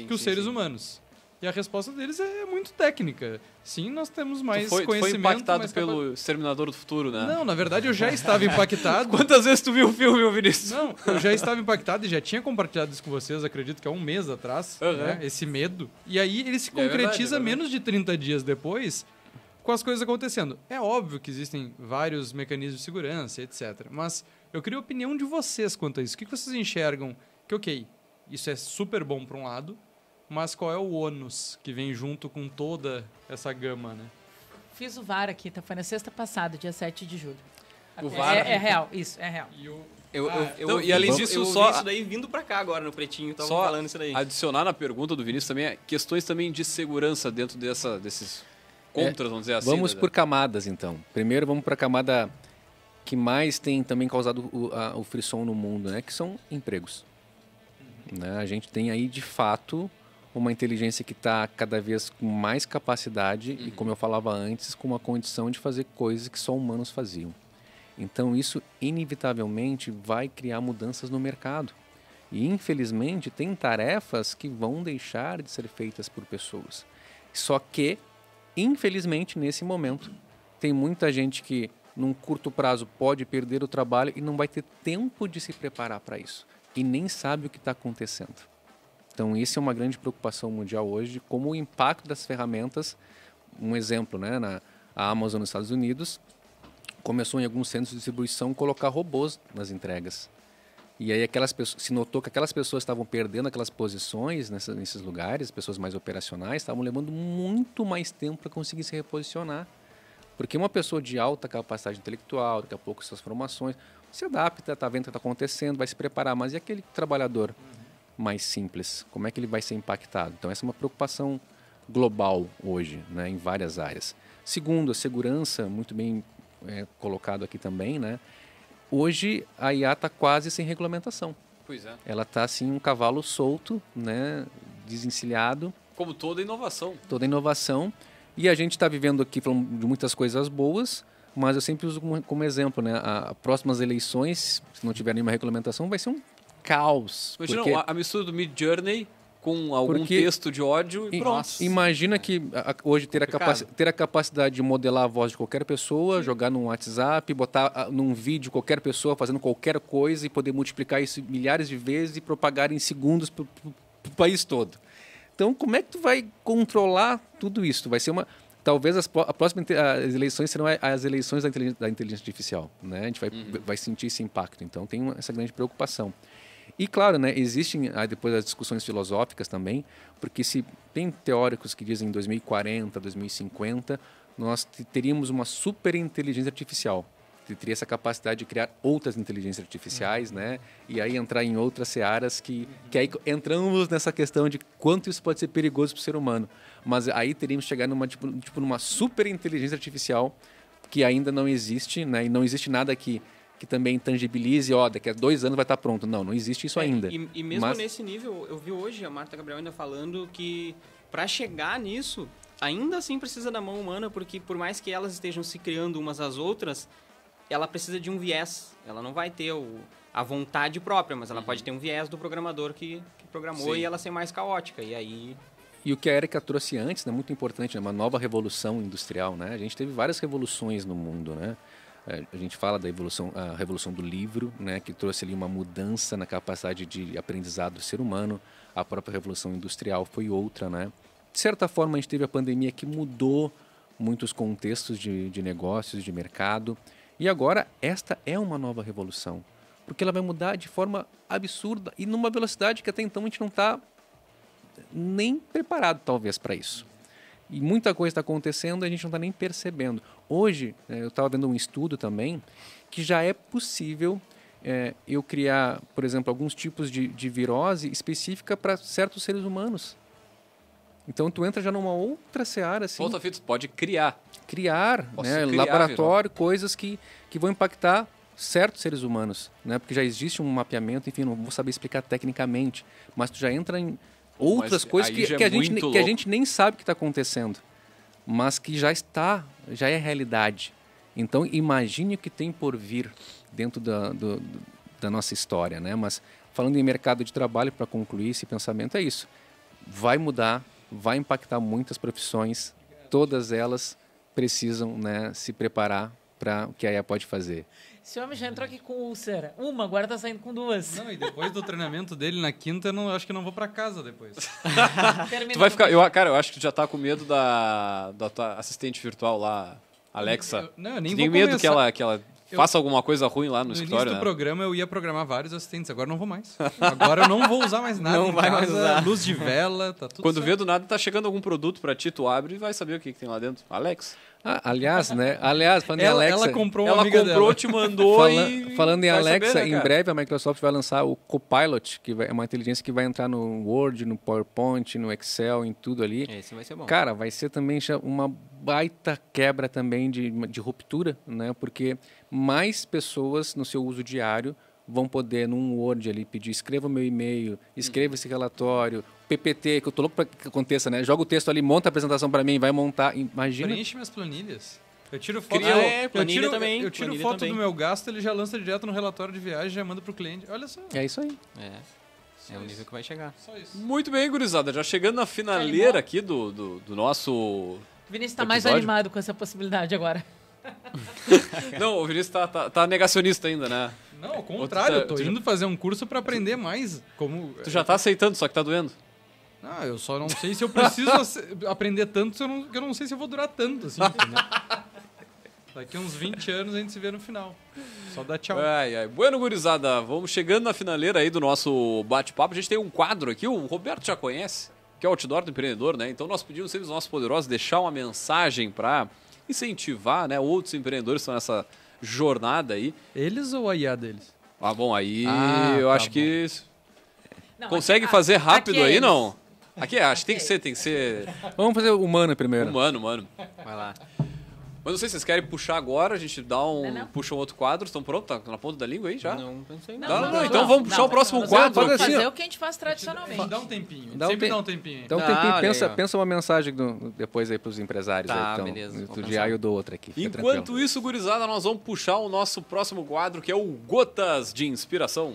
que os seres humanos. E a resposta deles é muito técnica. Sim, nós temos mais conhecimento. Foi impactado mais pelo Exterminador do Futuro, né? Não, na verdade eu já estava impactado. Quantas vezes tu viu o filme, Vinícius? Não, eu já estava impactado e já tinha compartilhado isso com vocês, acredito que há um mês atrás, né, esse medo. E aí ele se concretiza menos de 30 dias depois com as coisas acontecendo. É óbvio que existem vários mecanismos de segurança, etc. Mas eu queria a opinião de vocês quanto a isso. O que vocês enxergam que, ok, isso é super bom para um lado, mas qual é o ônus que vem junto com toda essa gama, né? Fiz o VAR aqui, foi na sexta passada, dia 7 de julho. O VAR? É real, isso, é real. E além disso, eu só vi isso daí vindo pra cá agora no Pretinho, tava só falando isso daí. adicionar na pergunta do Vinícius também questões também de segurança dentro desses contras, vamos dizer assim. Vamos né? por camadas, então. Primeiro, vamos para a camada que mais tem também causado o frisson no mundo, né? Que são empregos. Né? A gente tem aí, de fato, uma inteligência que está cada vez com mais capacidade e, como eu falava antes, com uma condição de fazer coisas que só humanos faziam. Então, isso, inevitavelmente, vai criar mudanças no mercado. E, infelizmente, tem tarefas que vão deixar de ser feitas por pessoas. Só que, infelizmente, nesse momento, tem muita gente que, num curto prazo, pode perder o trabalho e não vai ter tempo de se preparar para isso. E nem sabe o que está acontecendo. Então, isso é uma grande preocupação mundial hoje, como o impacto das ferramentas, um exemplo, né, a Amazon nos Estados Unidos, começou em alguns centros de distribuição a colocar robôs nas entregas. E aí se notou que aquelas pessoas estavam perdendo aquelas posições nesses lugares, pessoas mais operacionais, estavam levando muito mais tempo para conseguir se reposicionar. Porque uma pessoa de alta capacidade intelectual, daqui a pouco suas formações, se adapta, está vendo o que está acontecendo, vai se preparar. Mas e aquele trabalhador mais simples? Como é que ele vai ser impactado? Então, essa é uma preocupação global hoje, né, em várias áreas. Segundo, a segurança, muito bem colocado aqui também, né? Hoje, a IA está quase sem regulamentação. Pois é. Ela está, assim, um cavalo solto, né, desencilhado. Como toda inovação. Toda inovação. E a gente está vivendo aqui falando de muitas coisas boas, mas eu sempre uso como exemplo, né? As próximas eleições, se não tiver nenhuma regulamentação, vai ser um caos. Imagina porque a mistura do Mid Journey com algum texto de ódio e pronto. Imagina que hoje ter a capacidade de modelar a voz de qualquer pessoa, jogar num WhatsApp, botar num vídeo qualquer pessoa fazendo qualquer coisa e poder multiplicar isso milhares de vezes e propagar em segundos para o país todo. Então, como é que tu vai controlar tudo isso? Vai ser talvez as próximas eleições serão as eleições da inteligência artificial, né? A gente vai sentir esse impacto. Então, tem essa grande preocupação. E, claro, né, existem depois as discussões filosóficas também, porque se tem teóricos que dizem em 2040, 2050, nós teríamos uma superinteligência artificial. Que teria essa capacidade de criar outras inteligências artificiais, né? E aí entrar em outras searas que aí entramos nessa questão de quanto isso pode ser perigoso para o ser humano. Mas aí teríamos que chegar numa superinteligência artificial que ainda não existe, né? E não existe nada que que também tangibilize, daqui a 2 anos vai estar pronto. Não existe isso ainda. E mesmo nesse nível, eu vi hoje a Marta Gabriel ainda falando que para chegar nisso, ainda assim precisa da mão humana, porque por mais que elas estejam se criando umas às outras, ela precisa de um viés. Ela não vai ter a vontade própria, mas ela pode ter um viés do programador que programou. Sim. E ela ser mais caótica. E aí... E o que a Érica trouxe antes, né, muito importante, né, uma nova revolução industrial, né? A gente teve várias revoluções no mundo, né? A gente fala da a revolução do livro, né, que trouxe ali uma mudança na capacidade de aprendizado do ser humano. A própria revolução industrial foi outra, né? De certa forma, a gente teve a pandemia que mudou muitos contextos de negócios, de mercado. E agora, esta é uma nova revolução, porque ela vai mudar de forma absurda e numa velocidade que até então a gente não está nem preparado, talvez, para isso. E muita coisa está acontecendo e a gente não está nem percebendo. Hoje, eu estava vendo um estudo também que já é possível eu criar, por exemplo, alguns tipos de virose específica para certos seres humanos. Então, tu entra já numa outra seara, assim. Volta, Fito, pode criar. Criar, né? Laboratório, coisas que vão impactar certos seres humanos, né? Porque já existe um mapeamento, enfim, não vou saber explicar tecnicamente, mas tu já entra em outras coisas que a gente nem sabe o que está acontecendo, mas que já é realidade. Então, imagine o que tem por vir dentro da nossa história, né? Mas falando em mercado de trabalho, para concluir esse pensamento, é isso. Vai mudar, vai impactar muitas profissões, todas elas precisam, né, se preparar para o que a IA pode fazer. Esse homem já entrou aqui com úlcera. Agora tá saindo com 2. Não, e depois do treinamento dele na quinta, eu acho que não vou pra casa depois. Tu vai ficar... Cara, eu acho que tu já tá com medo da tua assistente virtual lá, Alexa. Eu nem tem vou medo começar. que ela faça alguma coisa ruim lá no escritório, início do né? programa eu ia programar vários assistentes, agora não vou mais. Agora eu não vou usar mais nada. Não em vai casa, mais usar. Luz de vela, tá tudo Quando certo. vê do nada tá chegando algum produto pra ti, tu abre e vai saber o que tem lá dentro. Alexa. Aliás, falando em Alexa... Ela comprou uma Ela amiga comprou, dela. te mandou Falando em vai Alexa, saber, né, em cara? breve a Microsoft vai lançar o Copilot, que é uma inteligência que vai entrar no Word, no PowerPoint, no Excel, em tudo ali. Esse vai ser bom. Cara, vai ser também uma baita quebra também de ruptura, né? Porque mais pessoas no seu uso diário vão poder, num Word ali, pedir, escreva o meu e-mail, escreva esse relatório, PPT, que eu tô louco para que aconteça, né? Joga o texto ali, monta a apresentação para mim, vai montar, imagina... Preenche minhas planilhas. Eu tiro foto, planilha também, eu tiro planilha foto também. do meu gasto, ele já lança direto no relatório de viagem, já manda pro cliente. Olha só. É isso aí. É o nível que vai chegar. Só isso. Muito bem, gurizada. Já chegando na finaleira aqui do nosso... O Vinícius tá mais episódio. animado com essa possibilidade agora. Não, o Vinícius tá negacionista ainda, né? Não, ao contrário, eu tô tu já- indo fazer um curso pra aprender mais. Como... Tu já tá aceitando, só que tá doendo. Ah, eu só não sei se eu preciso aprender tanto, que eu não sei se eu vou durar tanto, assim, entendeu? Daqui a uns 20 anos a gente se vê no final. Só dá tchau. Ai. Bueno, gurizada, vamos chegando na finaleira aí do nosso bate-papo. A gente tem um quadro aqui, o Roberto já conhece, que é o Outdoor do Empreendedor, né? Então nós pedimos sempre aos nossos poderosos deixar uma mensagem para incentivar, né, outros empreendedores que estão nessa jornada aí. Eles ou a IA deles? Ah, bom, aí eu tá acho bom. que Não, consegue aqui- fazer rápido aqui é aí, eles. não? Aqui acho que tem que ser Vamos fazer o humano primeiro. humano. Vai lá. Mas não sei se vocês querem puxar agora, a gente dá Não. puxa um outro quadro. Estão prontos? Tá na ponta da língua aí já? Não pensei. Não, então vamos puxar o próximo quadro. Faz assim, Fazer ó. o que a gente faz tradicionalmente. Dá um tempinho. Dá um Sempre te- dá um tempinho. Então Ah, tem tempo, olha aí, ó. pensa uma mensagem depois aí pros empresários. Tá, aí, então, beleza, vou Do pensar. dia e eu dou outra aqui. fica Enquanto tranquilo. isso, gurizada, nós vamos puxar o nosso próximo quadro, que é o Gotas de Inspiração.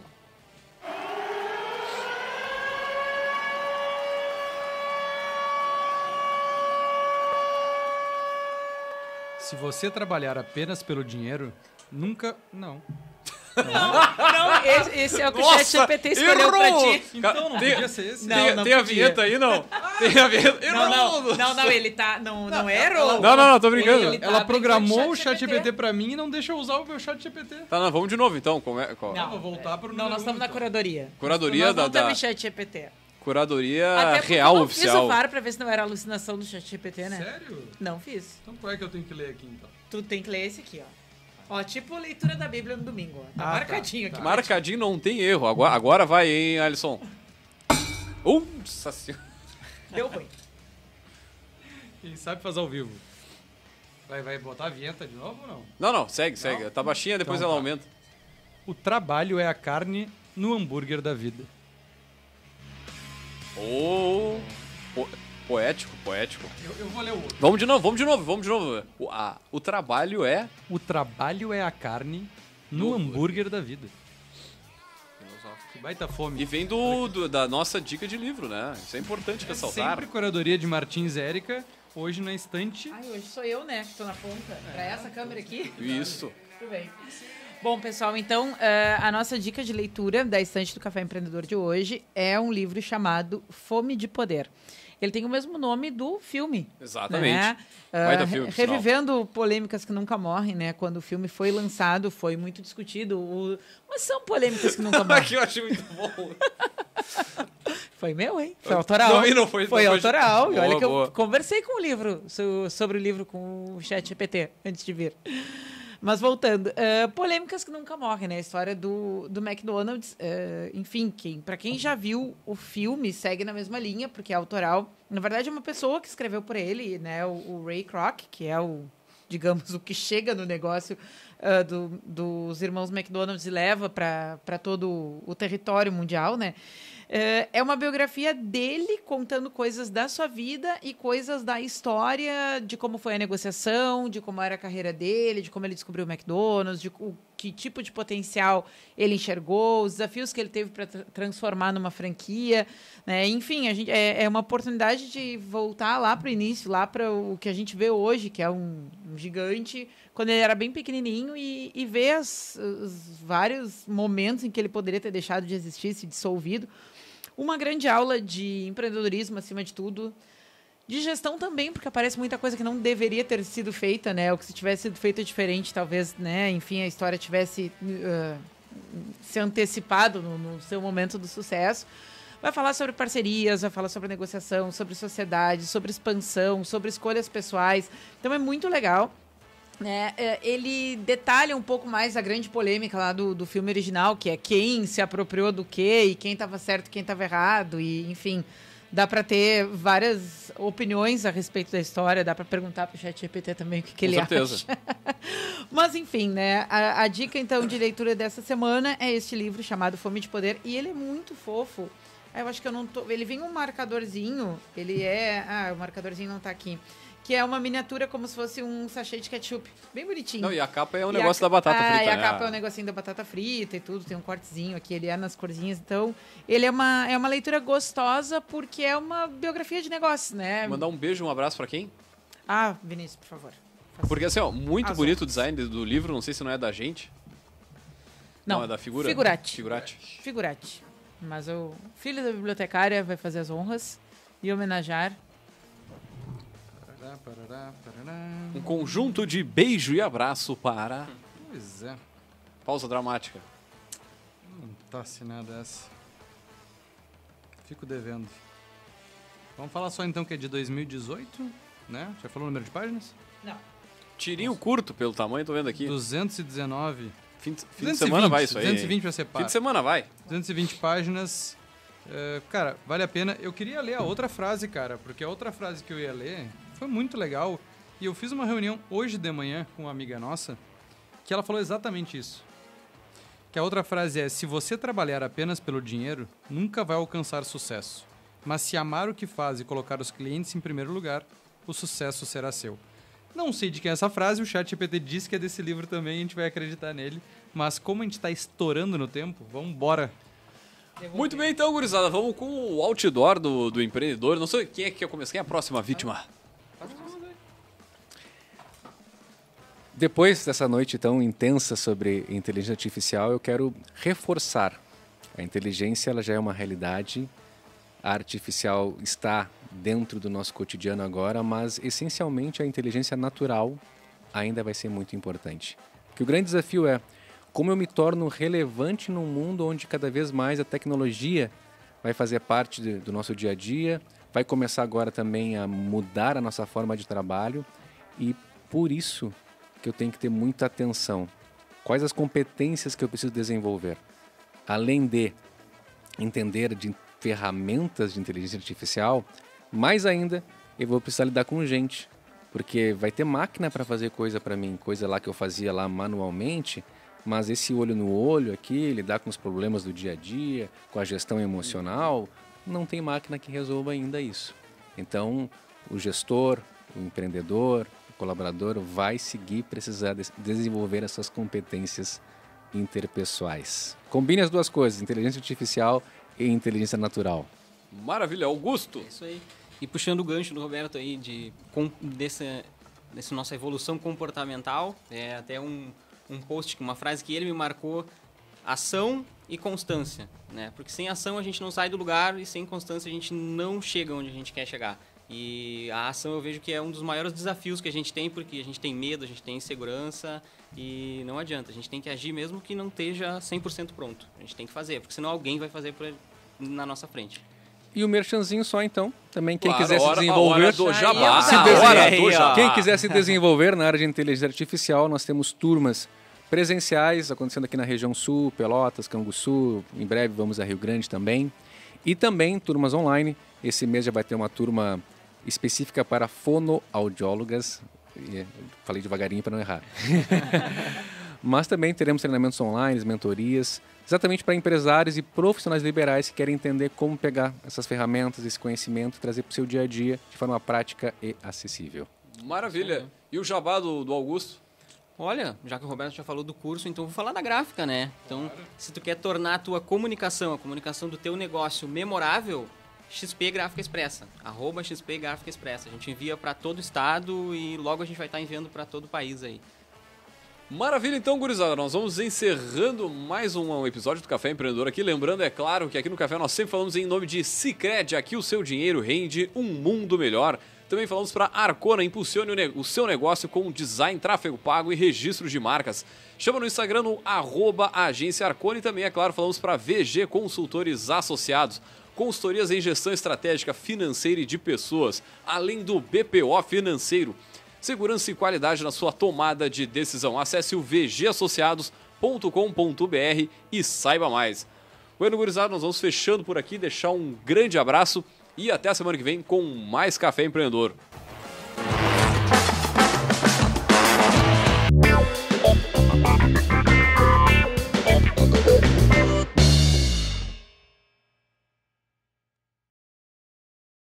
Se você trabalhar apenas pelo dinheiro, nunca... Não. Não, esse é o que o Nossa, ChatGPT escolheu pra errou! ti. Então, não Tem- podia ser esse. Não, tem não tem a podia. vinheta aí, não? Tem a vinheta. Não, ele tá... Não errou. Não, tô brincando. Ele tá Ela brincando programou o de ChatGPT pra mim e não deixa eu usar o meu ChatGPT. Tá, não, vamos de novo então. Não. Vou voltar pro Não, número nós estamos um, na então. curadoria. Curadoria Nós não da temos ChatGPT. Curadoria Até porque real eu não oficial. fiz o VAR pra ver se não era alucinação do ChatGPT, né? Sério? Não fiz. Então qual é que eu tenho que ler aqui, então? Tu tem que ler esse aqui, ó. Ó, tipo leitura da Bíblia no domingo, ó. Tá Ah, marcadinho tá. aqui. Marcadinho não tem erro. Agora vai, hein, Alisson. Nossa senhora. Deu ruim. Quem sabe fazer ao vivo. Vai botar a vinheta de novo ou não? Não, segue. Tá baixinha, depois Então ela tá. aumenta. O trabalho é a carne no hambúrguer da vida. Poético. Eu vou ler o outro. Vamos de novo. O trabalho é... O trabalho é a carne no hambúrguer da vida. Que baita fome. E vem da nossa dica de livro, né? Isso é importante ressaltar. Sempre curadoria de Martins Érica, hoje na estante. Ai, hoje sou eu, né, que tô na ponta. Pra essa câmera aqui. Isso. Tudo bem. Bom, pessoal, então, a nossa dica de leitura da estante do Café Empreendedor de hoje é um livro chamado Fome de Poder. Ele tem o mesmo nome do filme. Exatamente. Né? Baita filme, por revivendo polêmicas que nunca morrem, né? Quando o filme foi lançado, foi muito discutido. Mas são polêmicas que nunca morrem. Que eu achei muito bom. Foi meu, hein? Foi autoral. Não foi. Foi autoral. E olha que Boa. eu conversei com o livro, sobre o livro com o ChatGPT, antes de vir. Mas voltando, polêmicas que nunca morrem, né? A história do McDonald's, enfim, para quem já viu o filme, segue na mesma linha, porque é autoral. Na verdade, é uma pessoa que escreveu por ele, né? O Ray Kroc, que é digamos, o que chega no negócio dos irmãos McDonald's e leva para todo o território mundial, né? É uma biografia dele contando coisas da sua vida e coisas da história, de como foi a negociação, de como era a carreira dele, de como ele descobriu o McDonald's, de que tipo de potencial ele enxergou, os desafios que ele teve para transformar numa franquia, né? Enfim, é uma oportunidade de voltar lá para o início, lá para o que a gente vê hoje, que é um gigante, quando ele era bem pequenininho, e ver os vários momentos em que ele poderia ter deixado de existir, se dissolvido. Uma grande aula de empreendedorismo, acima de tudo. De gestão também, porque aparece muita coisa que não deveria ter sido feita, né? Ou que se tivesse sido feita diferente, talvez, né? Enfim, a história tivesse se antecipado no seu momento do sucesso. Vai falar sobre parcerias, vai falar sobre negociação, sobre sociedade, sobre expansão, sobre escolhas pessoais. Então, é muito legal. Né? Ele detalha um pouco mais a grande polêmica lá do filme original, que é quem se apropriou do quê e quem estava certo e quem estava errado, e enfim, dá para ter várias opiniões a respeito da história, dá para perguntar para o ChatGPT também o que ele acha. Mas enfim, né? A dica então de leitura dessa semana é este livro chamado Fome de Poder, e ele é muito fofo. Eu acho que eu não tô... Ele vem um marcadorzinho, o marcadorzinho não está aqui. Que é uma miniatura como se fosse um sachê de ketchup. Bem bonitinho. Não, e a capa é um negócio da batata frita, e a né? capa é um negocinho da batata frita e tudo. Tem um cortezinho aqui, ele é nas corzinhas. Então, ele é uma leitura gostosa porque é uma biografia de negócios, né? Mandar um beijo, um abraço pra quem? Vinícius, por favor. Porque assim, ó, muito bonito o design do livro. Não sei se não é da gente. Não, é da figura? Figurati. Mas o filho da bibliotecária vai fazer as honras e homenagear. Um conjunto de beijo e abraço para... Pois é. Pausa dramática. Não tá assinada essa. Fico devendo. Vamos falar só então que é de 2018, né? Já falou o número de páginas? Não. Tirinho curto pelo tamanho, tô vendo aqui. 219. Fim de semana vai isso aí. 220 vai ser Fim de semana vai. 220 páginas. Cara, vale a pena. Eu queria ler a outra frase, cara, porque a outra frase que eu ia ler foi muito legal. E eu fiz uma reunião hoje de manhã com uma amiga nossa que ela falou exatamente isso. Que a outra frase é: se você trabalhar apenas pelo dinheiro, nunca vai alcançar sucesso. Mas se amar o que faz e colocar os clientes em primeiro lugar, o sucesso será seu. Não sei de quem é essa frase, o ChatGPT disse que é desse livro também, a gente vai acreditar nele. Mas como a gente está estourando no tempo, vamos embora. Muito bem, então, gurizada. Vamos com o outdoor do empreendedor. Não sei quem é que quer começar. Quem é a próxima vítima? Depois dessa noite tão intensa sobre inteligência artificial, eu quero reforçar. A inteligência ela já é uma realidade. A artificial está dentro do nosso cotidiano agora, mas essencialmente a inteligência natural ainda vai ser muito importante. Porque o grande desafio é como eu me torno relevante num mundo onde cada vez mais a tecnologia vai fazer parte do nosso dia a dia, vai começar agora também a mudar a nossa forma de trabalho, e por isso que eu tenho que ter muita atenção. Quais as competências que eu preciso desenvolver? Além de entender de ferramentas de inteligência artificial, mais ainda eu vou precisar lidar com gente, porque vai ter máquina para fazer coisa para mim, coisa lá que eu fazia lá manualmente, mas esse olho no olho aqui, lidar com os problemas do dia a dia, com a gestão emocional, não tem máquina que resolva ainda isso. Então, o gestor, o empreendedor, o colaborador vai seguir precisar desenvolver essas competências interpessoais. Combine as duas coisas, inteligência artificial e inteligência natural. Maravilha, Augusto. Isso aí. E puxando o gancho do Roberto aí dessa nossa evolução comportamental, até um post, uma frase que ele me marcou: ação e constância, né? Porque sem ação a gente não sai do lugar e sem constância a gente não chega onde a gente quer chegar. E a ação eu vejo que é um dos maiores desafios que a gente tem, porque a gente tem medo, a gente tem insegurança e não adianta. A gente tem que agir mesmo que não esteja 100% pronto. A gente tem que fazer, porque senão alguém vai fazer na nossa frente. E o merchanzinho só, então, também quem Claro, quiser se hora desenvolver... do jabá. Se A desenvolver. hora do jabá. Quem quiser se desenvolver na área de inteligência artificial, nós temos turmas presenciais acontecendo aqui na região sul, Pelotas, Canguçu, em breve vamos a Rio Grande também. E também turmas online. Esse mês já vai ter uma turma específica para fonoaudiólogas. Falei devagarinho para não errar. Mas também teremos treinamentos online, mentorias, exatamente para empresários e profissionais liberais que querem entender como pegar essas ferramentas, esse conhecimento e trazer para o seu dia a dia de forma prática e acessível. Maravilha. E o jabá do Augusto? Olha, já que o Roberto já falou do curso, então vou falar da gráfica, né? Então, se tu quer tornar a tua comunicação, a comunicação do teu negócio memorável, XP Gráfica Expressa, @XP Gráfica Expressa. A gente envia para todo o estado e logo a gente vai estar enviando para todo o país aí. Maravilha, então, gurizada, nós vamos encerrando mais um episódio do Café Empreendedor aqui. Lembrando, é claro, que aqui no Café nós sempre falamos em nome de Sicredi. Aqui o seu dinheiro rende um mundo melhor. Também falamos para Arcona, impulsione o seu negócio com design, tráfego pago e registro de marcas. Chama no Instagram no @agência Arcona e também, é claro, falamos para VG Consultores Associados. Consultorias em gestão estratégica, financeira e de pessoas, além do BPO financeiro. Segurança e qualidade na sua tomada de decisão. Acesse o vgassociados.com.br e saiba mais. Bueno, gurizada, nós vamos fechando por aqui, deixar um grande abraço e até a semana que vem com mais Café Empreendedor.